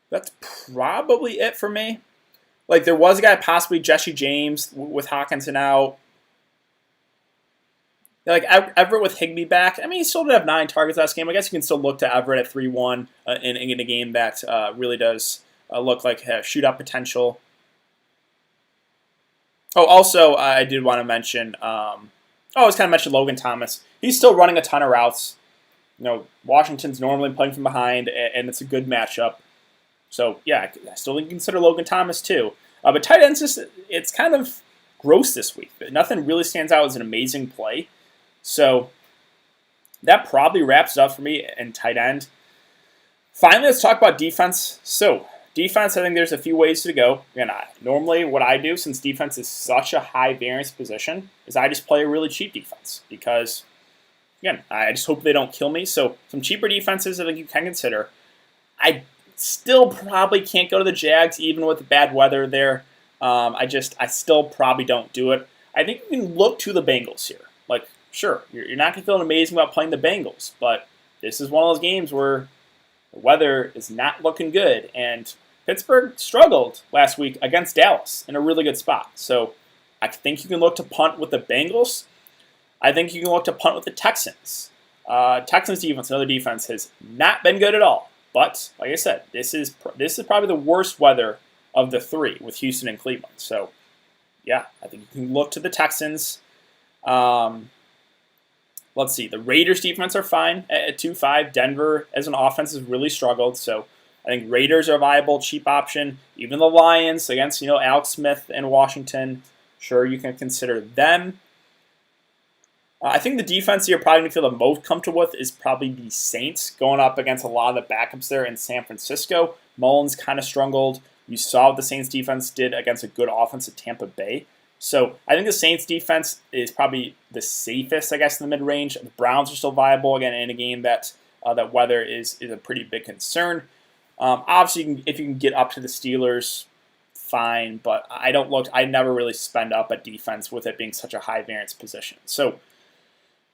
That's probably it for me. There was a guy, possibly Jesse James, with Hawkinson out. Everett with Higbee back. I mean, he still did have 9 targets last game. I guess you can still look to Everett at 3-1 in a game that really does look like shootout potential. Oh, also, I did want to mention, I was kind of mentioned Logan Thomas. He's still running a ton of routes. Washington's normally playing from behind, and it's a good matchup. So, yeah, I still consider Logan Thomas, too. But tight ends, it's kind of gross this week. Nothing really stands out as an amazing play. So, that probably wraps it up for me in tight end. Finally, let's talk about defense. So, defense, I think there's a few ways to go. Again, normally what I do, since defense is such a high variance position, is I just play a really cheap defense. Because, again, I just hope they don't kill me. So, some cheaper defenses I think you can consider. I still probably can't go to the Jags, even with the bad weather there. I still probably don't do it. I think you can look to the Bengals here. Sure, you're not going to feel amazing about playing the Bengals, but this is one of those games where the weather is not looking good, and Pittsburgh struggled last week against Dallas in a really good spot. So I think you can look to punt with the Bengals. I think you can look to punt with the Texans. Texans defense, another defense, has not been good at all. But like I said, this is probably the worst weather of the 3 with Houston and Cleveland. So yeah, I think you can look to the Texans. Let's see. The Raiders defense are fine at 2.5. Denver as an offense has really struggled. So I think Raiders are a viable, cheap option. Even the Lions against, Alex Smith and Washington. Sure, you can consider them. I think the defense you're probably going to feel the most comfortable with is probably the Saints, going up against a lot of the backups there in San Francisco. Mullins kind of struggled. You saw what the Saints defense did against a good offense at Tampa Bay. So I think the Saints defense is probably the safest, I guess, in the mid-range. The Browns are still viable, again, in a game that weather is a pretty big concern. Obviously, if you can get up to the Steelers, fine, but I never really spend up at defense with it being such a high variance position. So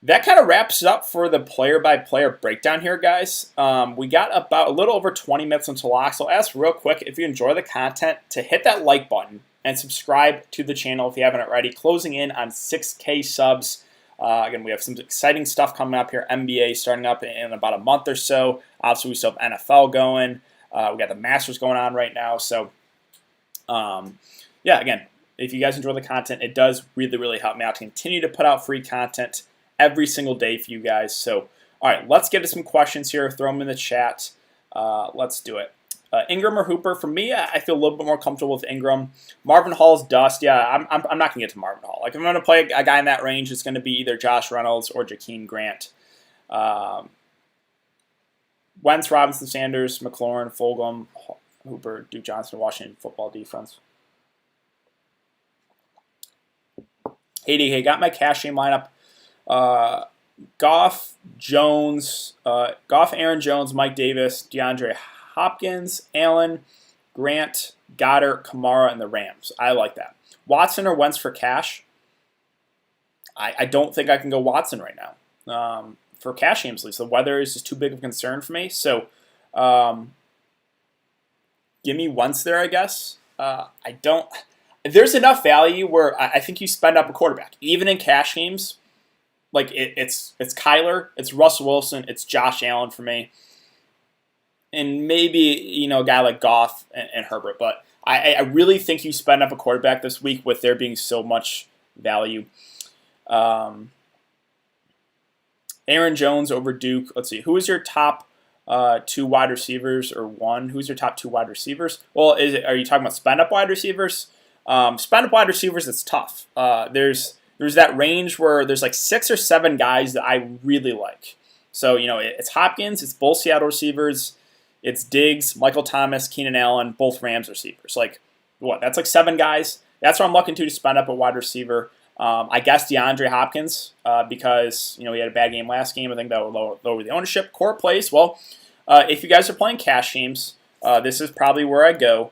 that kind of wraps it up for the player-by-player breakdown here, guys. We got about a little over 20 minutes until lock, so I'll ask real quick, if you enjoy the content, to hit that like button and subscribe to the channel if you haven't already. Closing in on 6K subs. Again, we have some exciting stuff coming up here. NBA starting up in about a month or so. Obviously, we still have NFL going. We got the Masters going on right now. So, yeah, again, if you guys enjoy the content, it does really, really help me out to continue to put out free content every single day for you guys. So, all right, let's get to some questions here. Throw them in the chat. Let's do it. Ingram or Hooper? For me, I feel a little bit more comfortable with Ingram. Marvin Hall's dust. Yeah, I'm not going to get to Marvin Hall. Like, if I'm going to play a guy in that range, it's going to be either Josh Reynolds or Jakeem Grant. Wentz, Robinson, Sanders, McLaurin, Fulgham, Hooper, Duke Johnson, Washington football defense. Hey, got my cash game lineup. Goff, Aaron Jones, Mike Davis, DeAndre Hopkins, Allen, Grant, Goddard, Kamara, and the Rams. I like that. Watson or Wentz for cash? I don't think I can go Watson right now. For cash games, at least. The weather is just too big of a concern for me. So, give me Wentz there, I guess. I don't... There's enough value where I think you spend up a quarterback. Even in cash games, like it's Kyler, it's Russell Wilson, it's Josh Allen for me. And maybe, a guy like Goff and Herbert. But I really think you spend up a quarterback this week with there being so much value. Aaron Jones over Duke. Let's see. Who is your top two wide receivers or one? Who's your top two wide receivers? Well, are you talking about spend up wide receivers? Spend up wide receivers, it's tough. There's that range where there's like 6 or 7 guys that I really like. So, it's Hopkins, it's both Seattle receivers, it's Diggs, Michael Thomas, Keenan Allen, both Rams receivers. Like, that's like 7 guys. That's what I'm looking to spend up a wide receiver. I guess DeAndre Hopkins, because, he had a bad game last game. I think that would lower the ownership. Core plays, well, if you guys are playing cash games, this is probably where I go.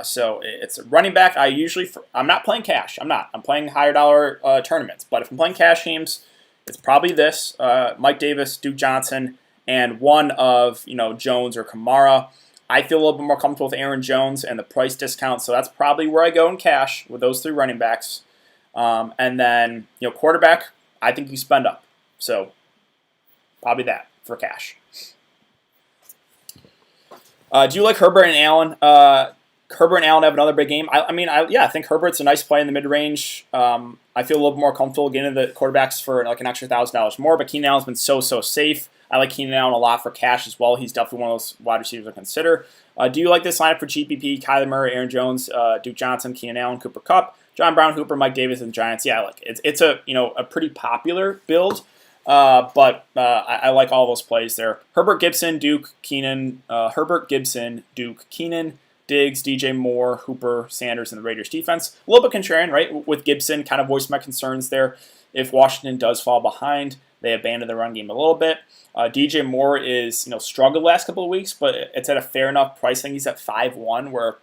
So it's a running back. I'm not playing cash. I'm playing higher dollar tournaments. But if I'm playing cash games, it's probably this: Mike Davis, Duke Johnson, and one of Jones or Kamara. I feel a little bit more comfortable with Aaron Jones and the price discount, so that's probably where I go in cash with those 3 running backs. And then quarterback, I think you spend up. So probably that for cash. Do you like Herbert and Allen? Herbert and Allen have another big game. I think Herbert's a nice play in the mid-range. I feel a little more comfortable getting into the quarterbacks for like an extra $1,000 more, but Keenan Allen's been so safe. I like Keenan Allen a lot for cash as well. He's definitely one of those wide receivers to consider. Do you like this lineup for GPP? Kyler Murray, Aaron Jones, Duke Johnson, Keenan Allen, Cooper Kupp, John Brown, Hooper, Mike Davis, and Giants. Yeah, I like it. It's a pretty popular build. But I like all those plays there. Herbert, Gibson, Duke, Keenan, Diggs, DJ Moore, Hooper, Sanders, and the Raiders defense. A little bit contrarian, right? With Gibson, kind of voiced my concerns there. If Washington does fall behind, they abandon the run game a little bit. DJ Moore is struggled the last couple of weeks, but it's at a fair enough price. I think he's at 5-1, where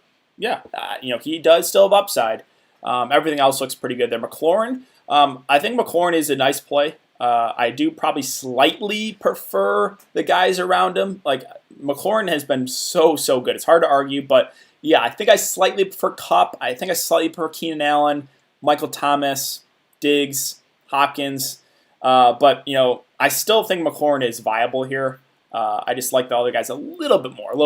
he does still have upside. Everything else looks pretty good there. McLaurin, I think McLaurin is a nice play. I do probably slightly prefer the guys around him. Like, McLaurin has been so good. It's hard to argue, but yeah, I think I slightly prefer Kupp. I think I slightly prefer Keenan Allen, Michael Thomas, Diggs, Hopkins. But I still think McLaurin is viable here. I just like the other guys a little bit more.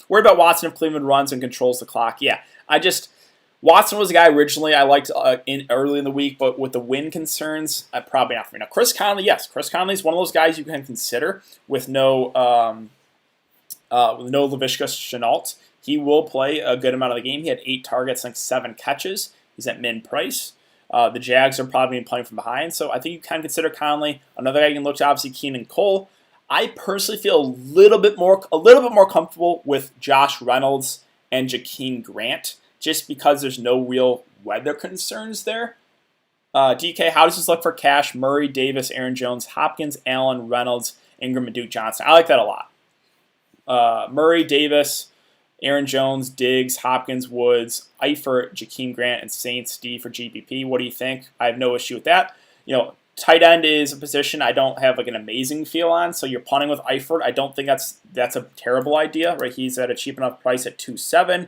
Worried about Watson if Cleveland runs and controls the clock. Yeah, Watson was the guy originally I liked early in the week, but with the win concerns, probably not for me. Now, Chris Conley, yes. Chris Conley is one of those guys you can consider with no Laviska Shenault. He will play a good amount of the game. He had 8 targets, like 7 catches. He's at min price. The Jags are probably playing from behind, so I think you can consider Conley. Another guy you can look to, obviously, Keenan Cole. I personally feel a little bit more comfortable with Josh Reynolds and Jakeem Grant, just because there's no real weather concerns there. DK, how does this look for cash? Murray, Davis, Aaron Jones, Hopkins, Allen, Reynolds, Ingram, and Duke Johnson. I like that a lot. Murray, Davis, Aaron Jones, Diggs, Hopkins, Woods, Eifert, Jakeem Grant, and Saints D for GPP. What do you think? I have no issue with that. Tight end is a position I don't have like an amazing feel on, so you're punting with Eifert. I don't think that's a terrible idea, right? He's at a cheap enough price at 2.7.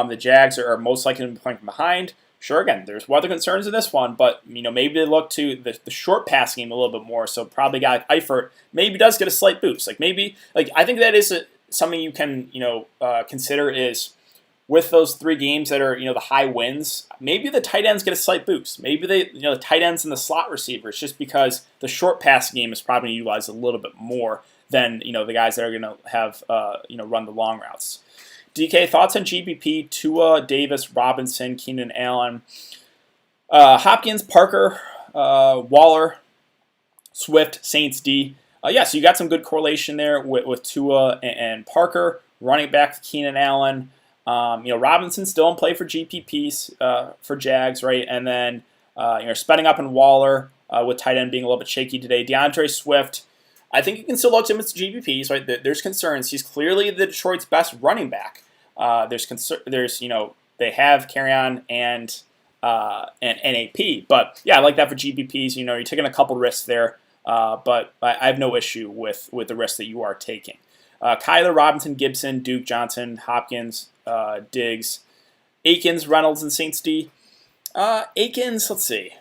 The Jags are most likely to be playing from behind. Sure, again, there's weather concerns in this one, but maybe they look to the short pass game a little bit more. So probably a guy like Eifert maybe does get a slight boost. I think that is something you can consider is with those 3 games that are the high wins, maybe the tight ends get a slight boost. Maybe the tight ends and the slot receivers, just because the short pass game is probably utilized a little bit more than the guys that are going to have run the long routes. DK, thoughts on GPP? Tua, Davis, Robinson, Keenan Allen, Hopkins, Parker, Waller, Swift, Saints D. So you got some good correlation there with Tua and Parker. Running back Keenan Allen. Robinson still in play for GPPs for Jags, right? And then spending up in Waller with tight end being a little bit shaky today. DeAndre Swift, I think you can still look to him as GPPs, right? There's concerns. He's clearly the Detroit's best running back. There's they have Carrion and NAP, but yeah, I like that for GPPs. You're taking a couple risks there, but I have no issue with the risks that you are taking. Kyler, Robinson, Gibson, Duke, Johnson, Hopkins, Diggs, Akins, Reynolds, and Saints D. Akins, let's see.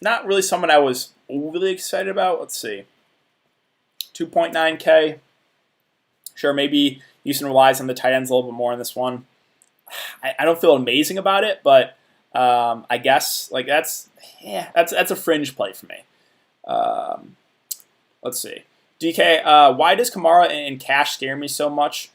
Not really someone I was overly excited about. Let's see. 2.9K. Sure, maybe Houston relies on the tight ends a little bit more in this one. I don't feel amazing about it, but I guess that's a fringe play for me. Let's see. DK, why does Kamara and Cash scare me so much?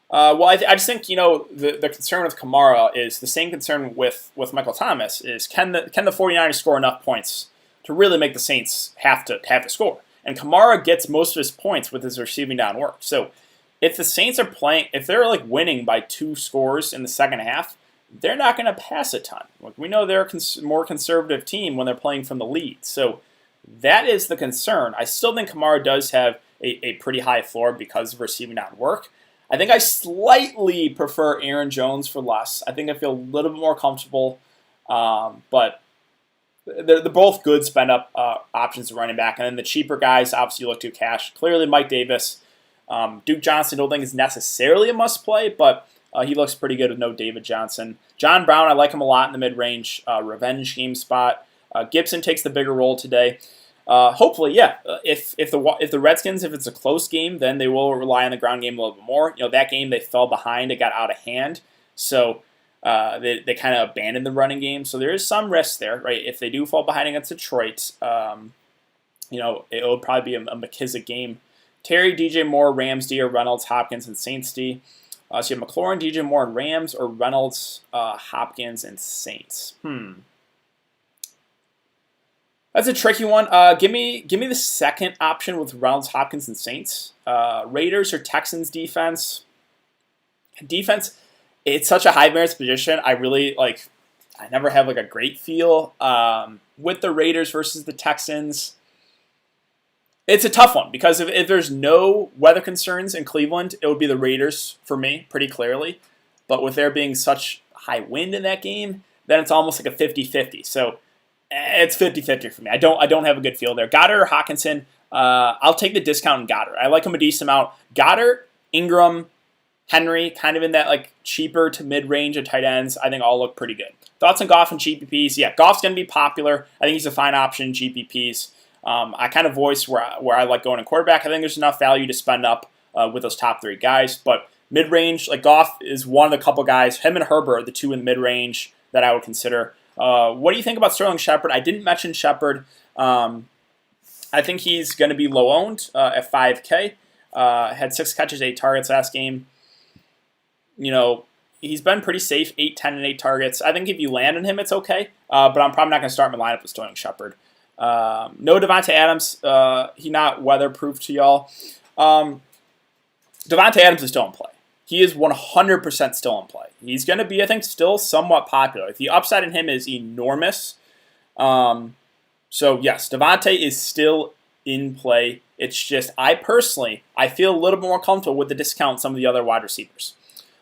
I just think the concern with Kamara is the same concern with Michael Thomas. Is can the 49ers score enough points to really make the Saints have to score? And Kamara gets most of his points with his receiving down work. So if the Saints are playing, if they're winning by 2 scores in the second half, they're not going to pass a ton. We know they're a more conservative team when they're playing from the lead. So that is the concern. I still think Kamara does have a pretty high floor because of receiving down work. I think I slightly prefer Aaron Jones for less. I think I feel a little bit more comfortable, but they're both good spend-up options to running back. And then the cheaper guys, obviously you look to Cash. Clearly Mike Davis. Duke Johnson, I don't think is necessarily a must-play, but he looks pretty good with no David Johnson. John Brown, I like him a lot in the mid-range revenge game spot. Gibson takes the bigger role today. Hopefully, yeah. If the Redskins, if it's a close game, then they will rely on the ground game a little bit more. That game they fell behind, it got out of hand, so they kind of abandoned the running game. So there is some risk there, right? If they do fall behind against Detroit, it would probably be a McKissick game. Terry, DJ Moore, Rams D, or Reynolds, Hopkins, and Saints D. So you have McLaurin, DJ Moore, and Rams, or Reynolds, Hopkins, and Saints. That's a tricky one. Give me the second option with Reynolds, Hopkins, and Saints. Raiders or Texans defense. Defense, it's such a high variance position. I really I never have a great feel with the Raiders versus the Texans. It's a tough one because if there's no weather concerns in Cleveland, it would be the Raiders for me, pretty clearly. But with there being such high wind in that game, then it's almost like a 50-50. So it's 50-50 for me. I don't have a good feel there. Goddard or Hawkinson, I'll take the discount in Goddard. I like him a decent amount. Goddard, Ingram, Henry, kind of in that cheaper to mid-range of tight ends, I think all look pretty good. Thoughts on Goff and GPPs? Yeah, Goff's going to be popular. I think he's a fine option in GPPs. I kind of voiced where I like going in quarterback. I think there's enough value to spend up with those top 3 guys. But mid-range, Goff is one of the couple guys. Him and Herbert are the 2 in the mid-range that I would consider. What do you think about Sterling Shepard? I didn't mention Shepard. I think he's going to be low-owned at 5K. Had 6 catches, 8 targets last game. He's been pretty safe, 8, 10, and 8 targets. I think if you land on him, it's okay. But I'm probably not going to start my lineup with Sterling Shepard. No Devontae Adams. He not weatherproof to y'all. Devontae Adams is still in play. He is 100% still in play. He's going to be, I think, still somewhat popular. The upside in him is enormous. So, yes, Devontae is still in play. It's just, I feel a little bit more comfortable with the discount some of the other wide receivers.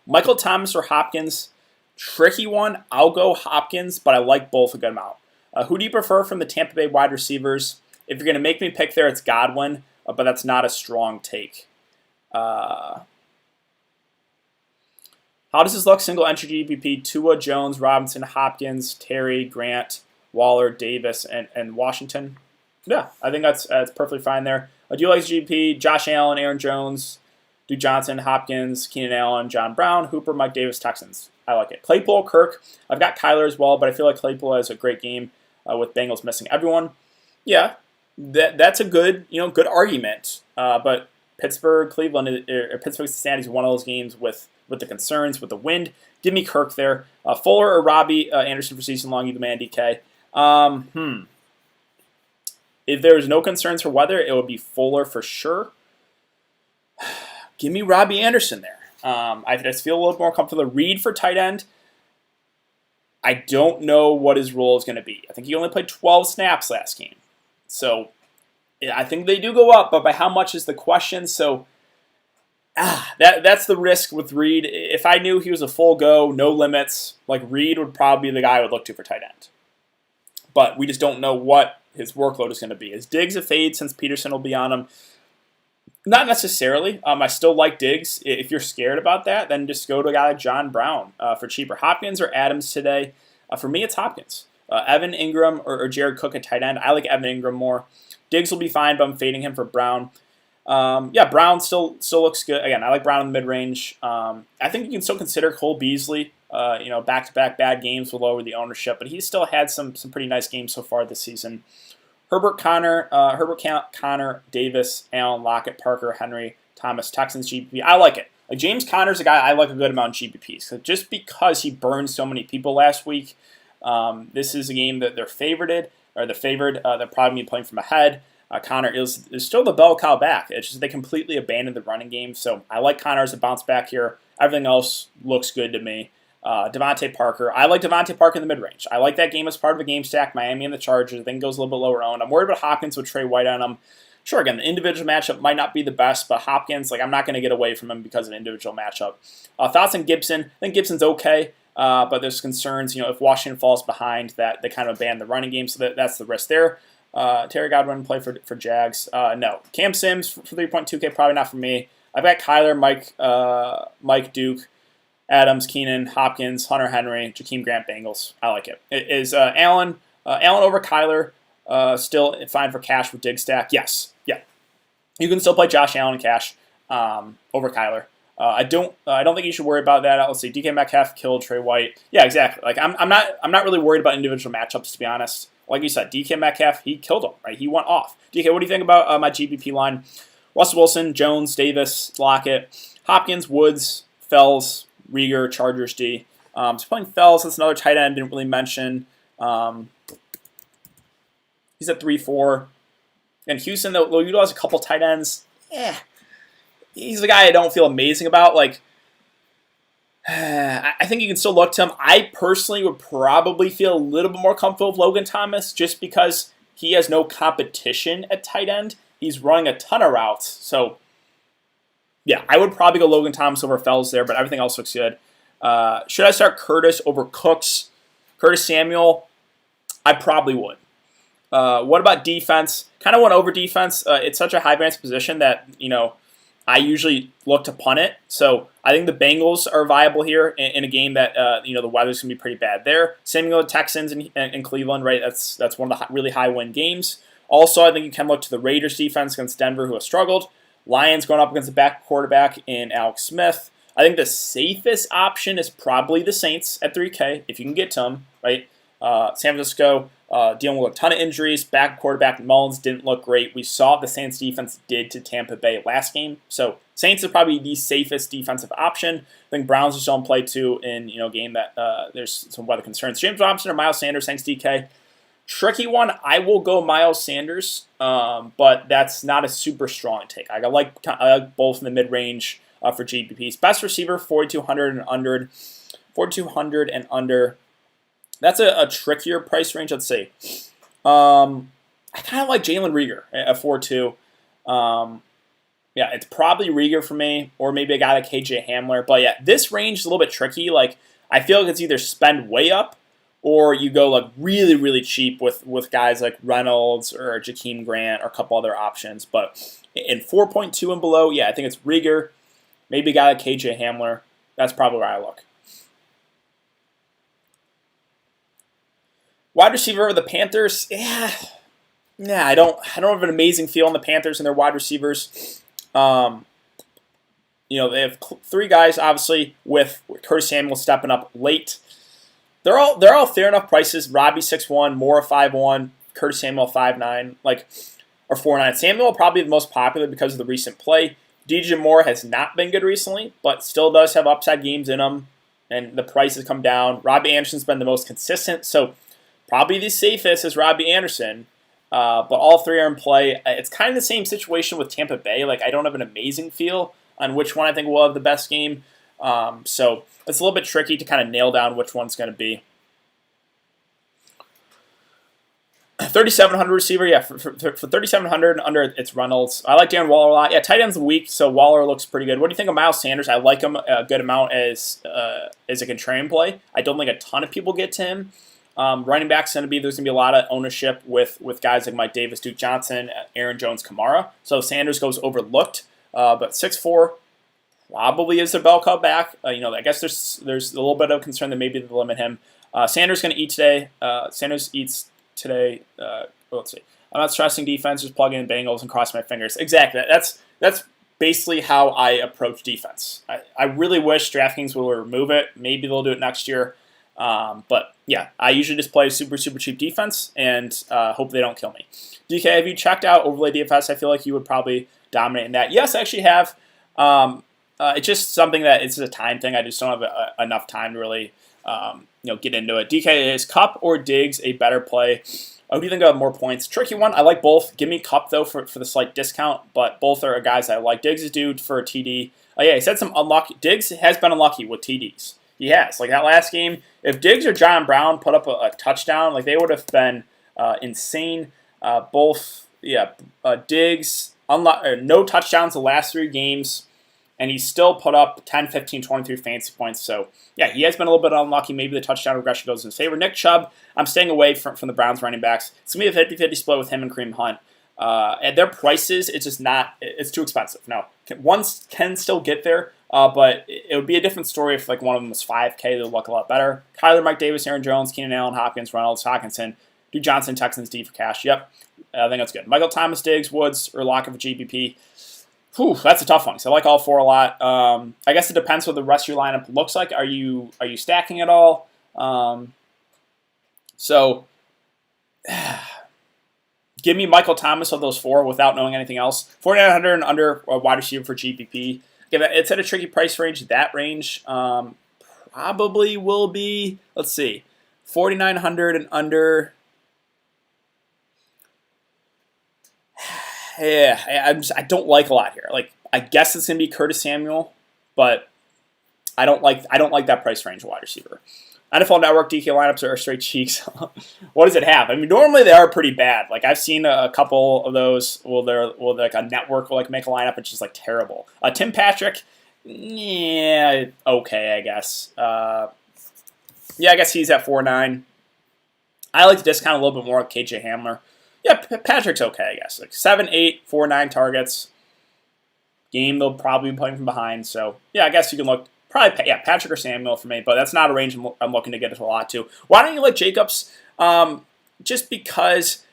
Michael Thomas or Hopkins, tricky one. I'll go Hopkins, but I like both a good amount. Who do you prefer from the Tampa Bay wide receivers? If you're going to make me pick there, it's Godwin, but that's not a strong take. How does this look? Single entry GPP, Tua, Jones, Robinson, Hopkins, Terry, Grant, Waller, Davis, and Washington. Yeah, I think that's perfectly fine there. Do you like GP? Josh Allen, Aaron Jones, Duke Johnson, Hopkins, Keenan Allen, John Brown, Hooper, Mike Davis, Texans. I like it. Claypool, Kirk. I've got Kyler as well, but I feel like Claypool has a great game with Bengals missing everyone. Yeah, that's a good good argument. But Pittsburgh, Cleveland, or Pittsburgh, Cincinnati is one of those games with the concerns with the wind. Give me Kirk there. Fuller or Robbie Anderson for season long, either man DK. If there's no concerns for weather, it would be Fuller for sure. Give me Robbie Anderson there. I just feel a little more comfortable. Reed for tight end. I don't know what his role is going to be. I think he only played 12 snaps last game. So I think they do go up, but by how much is the question. So that's the risk with Reed. If I knew he was a full go, no limits, like Reed would probably be the guy I would look to for tight end. But we just don't know what his workload is going to be. Is Diggs a fade since Peterson will be on him? Not necessarily. I still like Diggs. If you're scared about that, then just go to a guy like John Brown for cheaper. Hopkins or Adams today? For me, it's Hopkins. Evan Ingram or Jared Cook at tight end. I like Evan Ingram more. Diggs will be fine, but I'm fading him for Brown. Brown still looks good. Again, I like Brown in the mid-range. I think you can still consider Cole Beasley. Back-to-back bad games will lower the ownership, but he's still had some pretty nice games so far this season. Herbert, Connor, Davis, Allen, Lockett, Parker, Henry, Thomas, Texans, GPP. I like it. Like James Conner's a guy I like a good amount in GPPs. So just because he burned so many people last week, this is a game that they're favored. They're probably playing from ahead. Connor is still the bell cow back. It's just they completely abandoned the running game. So I like Connor as a bounce back here. Everything else looks good to me. Devontae Parker. I like Devontae Parker in the mid-range. I like that game as part of a game stack. Miami and the Chargers. I think it goes a little bit lower owned. I'm worried about Hopkins with Trey White on him. Sure, again, the individual matchup might not be the best, but Hopkins, I'm not going to get away from him because of an individual matchup. Thoughts on Gibson? I think Gibson's okay, but there's concerns, if Washington falls behind, that they kind of abandon the running game, so that's the risk there. Terry Godwin play for Jags? No. Cam Sims for 3.2K, probably not for me. I've got Kyler, Mike, Duke, Adams, Keenan, Hopkins, Hunter Henry, Jakeem Grant, Bengals. I like it. Is Allen over Kyler still fine for cash with dig stack? Yes. Yeah. You can still play Josh Allen in cash over Kyler. I don't think you should worry about that. Let's see. DK Metcalf killed Trey White. Yeah, exactly. I'm not really worried about individual matchups, to be honest. Like you said, DK Metcalf, he killed him, right? He went off. DK, what do you think about my GPP line? Russell Wilson, Jones, Davis, Lockett, Hopkins, Woods, Fells, Rieger, Chargers D. So playing Fells, that's another tight end I didn't really mention. He's at 3-4. And Houston, though utilize a couple tight ends. He's the guy I don't feel amazing about. I think you can still look to him. I personally would probably feel a little bit more comfortable with Logan Thomas just because he has no competition at tight end. He's running a ton of routes. So, yeah, I would probably go Logan Thomas over Fells there, but everything else looks good. Should I start Curtis over Cooks? Curtis Samuel? I probably would. What about defense? Kind of went over defense. It's such a high variance position that, I usually look to punt it. So I think the Bengals are viable here in a game that, the weather's going to be pretty bad there. Same with the Texans in Cleveland, right? That's one of the really high win games. Also, I think you can look to the Raiders defense against Denver, who has struggled. Lions going up against the back quarterback in Alex Smith. I think the safest option is probably the Saints at 3K, if you can get to them, right? San Francisco dealing with a ton of injuries. Back quarterback Mullins didn't look great. We saw what the Saints defense did to Tampa Bay last game. So Saints is probably the safest defensive option. I think Browns are still in play too in a game that there's some weather concerns. James Robinson or Miles Sanders? Thanks, DK. Tricky one. I will go Miles Sanders, but that's not a super strong take. I like both in the mid-range for GPPs. Best receiver, 4,200 and under. 4,200 and under. That's a trickier price range, let's say. I kind of like Jalen Rieger at 4.2. It's probably Rieger for me, or maybe a guy like KJ Hamler. But yeah, this range is a little bit tricky. I feel like it's either spend way up, or you go really, really cheap with guys like Reynolds or Jakeem Grant or a couple other options. But in 4.2 and below, I think it's Rieger, maybe a guy like KJ Hamler. That's probably where I look. Wide receiver of the Panthers, I don't have an amazing feel on the Panthers and their wide receivers. They have three guys, obviously, with Curtis Samuel stepping up late. They're all fair enough prices. Robbie 6'1", Moore 5'1", Curtis Samuel 5'9", or 4'9". Samuel probably the most popular because of the recent play. DJ Moore has not been good recently, but still does have upside games in him, and the price has come down. Robbie Anderson's been the most consistent, so probably the safest is Robbie Anderson. But all three are in play. It's kind of the same situation with Tampa Bay. I don't have an amazing feel on which one I think will have the best game. So it's a little bit tricky to kind of nail down which one's going to be. 3,700 receiver, yeah, for 3,700 under, it's Reynolds. I like Darren Waller a lot. Yeah, tight end's weak, so Waller looks pretty good. What do you think of Miles Sanders? I like him a good amount as a contrarian play. I don't think a ton of people get to him. Running back's there's going to be a lot of ownership with guys like Mike Davis, Duke Johnson, Aaron Jones, Kamara. So Sanders goes overlooked, but 6'4", probably is their bell cow back. I guess there's a little bit of concern that maybe they'll limit him. Sanders going to eat today. Sanders eats today. Let's see. I'm not stressing defense, just plug in Bengals and cross my fingers. Exactly. That's basically how I approach defense. I really wish DraftKings will remove it. Maybe they'll do it next year. But yeah, I usually just play super, super cheap defense and hope they don't kill me. DK, have you checked out Overlay DFS? I feel like you would probably dominate in that. Yes, I actually have. It's just something that it's a time thing. I just don't have enough time to really get into it. DK, is Kupp or Diggs a better play? Who do you think of more points? Tricky one. I like both. Give me Kupp, though, for the slight discount, but both are guys I like. Diggs is due for a TD. Yeah, he said some unlucky. Diggs has been unlucky with TDs. He has. That last game, if Diggs or John Brown put up a touchdown, they would have been insane. Diggs, no touchdowns the last 3 games, and he still put up 10, 15, 23 fantasy points. So, yeah, he has been a little bit unlucky. Maybe the touchdown regression goes in his favor. Nick Chubb, I'm staying away from the Browns running backs. It's going to be a 50-50 split with him and Kareem Hunt. At their prices, it's just not – it's too expensive. Now, one can still get there, but it would be a different story if one of them was $5K. They would look a lot better. Kyler, Mike Davis, Aaron Jones, Keenan Allen, Hopkins, Reynolds, Hockenson, Duke Johnson, Texans, D for cash. Yep, I think that's good. Michael Thomas, Diggs, Woods, or Lockett for GPP. Whew, that's a tough one. So I like all 4 a lot. I guess it depends what the rest of your lineup looks like. Are you stacking at all? Give me Michael Thomas of those 4 without knowing anything else. 4,900 and under a wide receiver for GPP. Again, it's at a tricky price range. That range probably will be, let's see, 4,900 and under. Yeah, I don't like a lot here. I guess it's gonna be Curtis Samuel, but I don't like that price range wide receiver. NFL Network DK lineups are straight cheeks. What does it have? I mean, normally they are pretty bad. I've seen a couple of those. A network will make a lineup which is terrible. Tim Patrick, yeah, okay, I guess. I guess he's at 4.9. I like to discount a little bit more with KJ Hamler. Yeah, Patrick's okay, I guess. 7, 8, 4, 9 targets. Game they'll probably be playing from behind. So yeah, I guess you can look. Probably, yeah, Patrick or Samuel for me, but that's not a range I'm looking to get into a lot to. Why don't you like Jacobs? Just because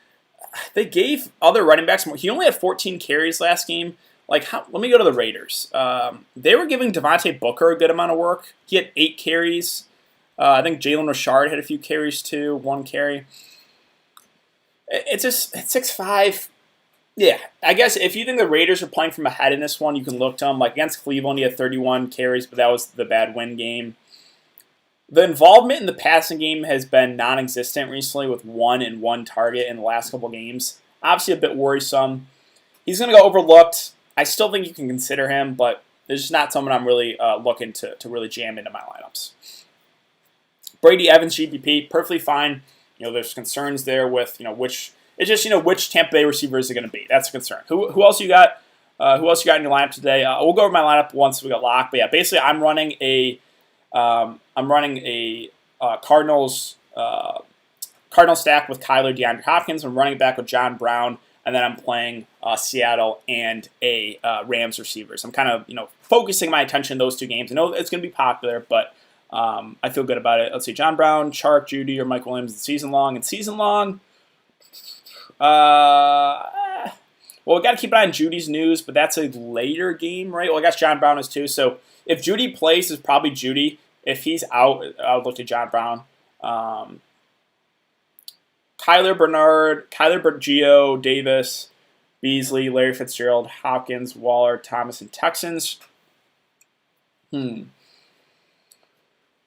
they gave other running backs more. He only had 14 carries last game. Let me go to the Raiders. They were giving Devontae Booker a good amount of work. He had 8 carries. I think Jalen Richard had a few carries too, 1 carry. It's 6'5". Yeah, I guess if you think the Raiders are playing from ahead in this one, you can look to them. Against Cleveland, he had 31 carries, but that was the bad win game. The involvement in the passing game has been non-existent recently with 1 and 1 target in the last couple games. Obviously a bit worrisome. He's going to go overlooked. I still think you can consider him, but it's just not someone I'm really looking to really jam into my lineups. Brady Evans, GPP, perfectly fine. There's concerns there with, which... It's just, which Tampa Bay receiver is it going to be? That's a concern. Who else you got? Who else you got in your lineup today? We'll go over my lineup once we got locked. But yeah, basically I'm running a Cardinals stack with Kyler, DeAndre Hopkins. I'm running back with John Brown, and then I'm playing Seattle and a Rams receiver. So I'm kind of focusing my attention on those 2 games. I know it's going to be popular, but I feel good about it. Let's see, John Brown, Chark, Judy, or Mike Williams season long. Well, we got to keep an eye on Judy's news, but that's a later game, right? Well, I guess John Brown is too. So if Judy plays, it's probably Judy. If he's out, I would look to John Brown. Kyler Bernard, Kyler Bergio, Davis, Beasley, Larry Fitzgerald, Hopkins, Waller, Thomas, and Texans.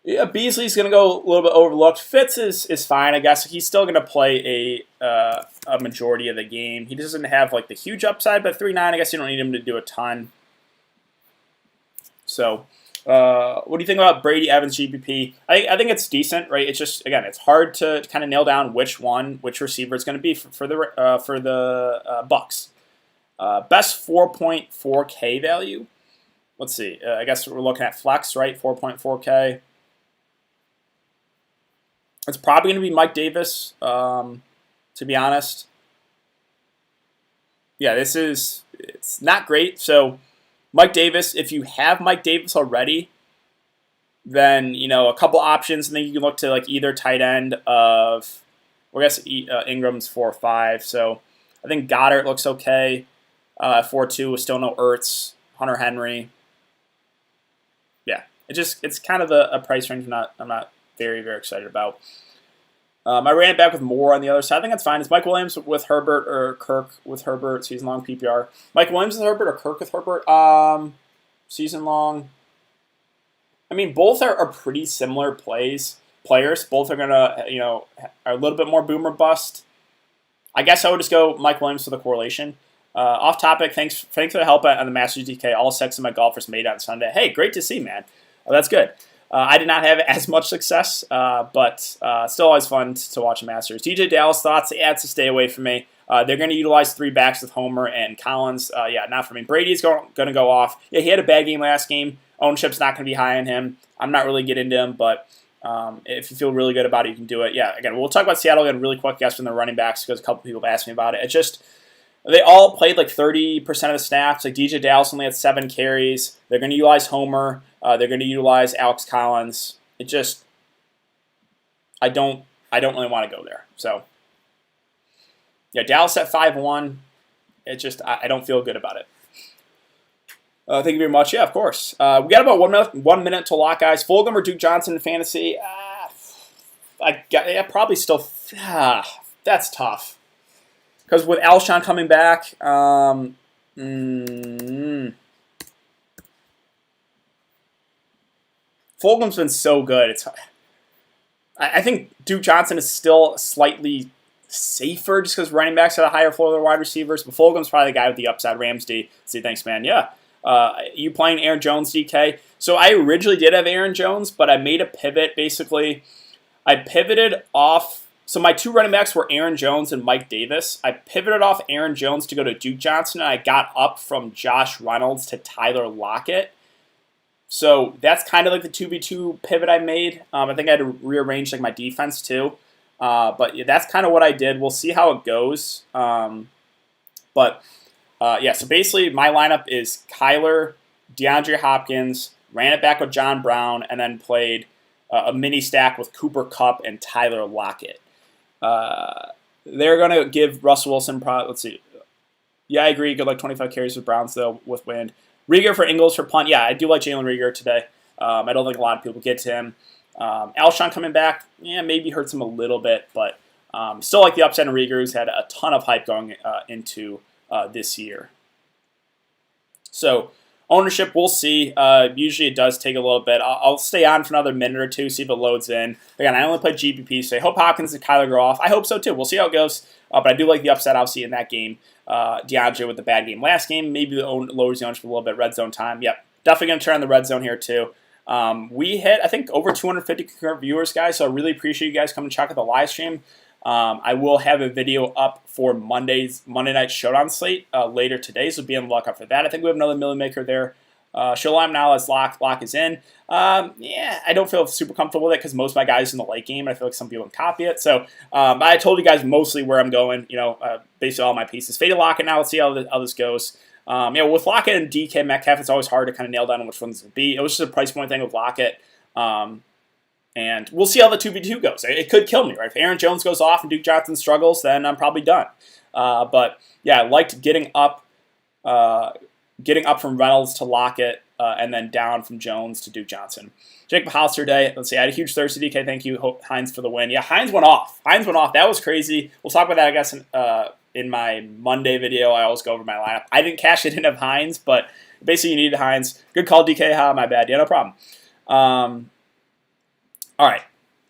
Yeah, Beasley's going to go a little bit overlooked. Fitz is fine, I guess. He's still going to play a majority of the game. He doesn't have like the huge upside, but 3.9, I guess you don't need him to do a ton. So, what do you think about Brady, Evans, GPP? I think it's decent, right? It's just, again, it's hard to kind of nail down which receiver it's going to be for the Bucks. Best 4.4K value. Let's see. I guess we're looking at flex, right? 4.4K. It's probably going to be Mike Davis, to be honest. Yeah, it's not great. So, Mike Davis, if you have Mike Davis already, then, a couple options, and then you can look to like either tight end of, well, I guess Ingram's 4.5. So, I think Goddard looks okay. 4.2 with still no Ertz, Hunter Henry. Yeah, it's kind of a price range I'm not very, very excited about. I ran it back with Moore on the other side. I think that's fine. It's Mike Williams with Herbert or Kirk with Herbert, season long PPR. Mike Williams with Herbert or Kirk with Herbert, season long. I mean, both are pretty similar players. Both are gonna, are a little bit more boom or bust. I guess I would just go Mike Williams for the correlation. Off topic, thanks for the help on the Masters DK. All 6 of my golfers made on Sunday. Hey, great to see, man. That's good. I did not have as much success, but still always fun to watch the Masters. DJ Dallas thoughts, it's to stay away from me. They're going to utilize 3 backs with Homer and Collins. Yeah, not for me. Brady's going to go off. Yeah, he had a bad game last game. Ownership's not going to be high on him. I'm not really getting into him, but if you feel really good about it, you can do it. Yeah, again, we'll talk about Seattle again really quick, guys, from the running backs, because a couple people have asked me about it. It's just, they all played like 30% of the snaps. Like DJ Dallas only had 7 carries. They're going to utilize Homer. They're going to utilize Alex Collins. It just, I don't really want to go there. So, yeah, Dallas at 5-1. It just, I don't feel good about it. Thank you very much. Yeah, of course. We got about 1 minute to lock, guys. Fulgham or Duke Johnson in fantasy? Probably still. That's tough. Because with Alshon coming back, Fulgham's been so good. I think Duke Johnson is still slightly safer just because running backs are a higher floor than wide receivers. But Fulgham's probably the guy with the upside. Ramsey, say thanks, man. Yeah. You playing Aaron Jones, DK? So I originally did have Aaron Jones, but I made a pivot. Basically, I pivoted off. So my 2 running backs were Aaron Jones and Mike Davis. I pivoted off Aaron Jones to go to Duke Johnson, and I got up from Josh Reynolds to Tyler Lockett. So that's kind of like the 2v2 pivot I made. I think I had to rearrange like my defense too. But yeah, that's kind of what I did. We'll see how it goes. Yeah, so basically my lineup is Kyler, DeAndre Hopkins, ran it back with John Brown, and then played a mini stack with Cooper Kupp and Tyler Lockett. They're going to give Russell Wilson, let's see. Yeah, I agree. Good like 25 carries with Browns, though, with wind. Rieger for Ingles for punt. Yeah, I do like Jalen Rieger today. I don't think a lot of people get to him. Alshon coming back, yeah, maybe hurts him a little bit, but still like the upside in Rieger, who's had a ton of hype going into this year. So, ownership, we'll see. Usually it does take a little bit. I'll stay on for another minute or two, see if it loads in. Again, I only played GPP, so I hope Hopkins and Kyler go off. I hope so too. We'll see how it goes. But I do like the upside I'll see in that game. DeAndre with the bad game last game. Maybe lowers the ownership a little bit. Red zone time. Yep. Definitely going to turn on the red zone here too. We hit, I think, over 250 concurrent viewers, guys. So I really appreciate you guys coming to check out the live stream. I will have a video up for Monday night showdown slate later today, so be on the lookout for that. I think we have another Millie Maker there. Show line now as lock is in. Yeah, I don't feel super comfortable with it because most of my guys in the late game, I feel like some people can copy it. So I told you guys mostly where I'm going, basically all my pieces. Faded Lockett now, let's see how this goes. With Lockett and DK Metcalf, it's always hard to kind of nail down which ones to be. It was just a price point thing with Lockett. And we'll see how the 2v2 goes. It could kill me, right? If Aaron Jones goes off and Duke Johnson struggles, then I'm probably done. But yeah, I liked getting up from Reynolds to Lockett, and then down from Jones to Duke Johnson. Jacob Hollister Day. Let's see. I had a huge Thursday DK. Thank you, Hines, for the win. Yeah, Hines went off. That was crazy. We'll talk about that, I guess, in my Monday video. I always go over my lineup. I didn't cash it in of Hines, but basically you needed Hines. Good call, DK. My bad. Yeah, no problem. All right.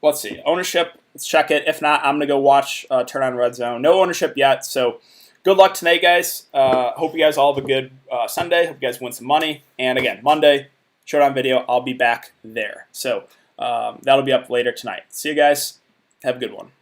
Let's see. Ownership. Let's check it. If not, I'm going to go watch Turn on Red Zone. No ownership yet, so good luck tonight, guys. Hope you guys all have a good Sunday. Hope you guys win some money. And again, Monday, showdown video. I'll be back there. So that'll be up later tonight. See you guys. Have a good one.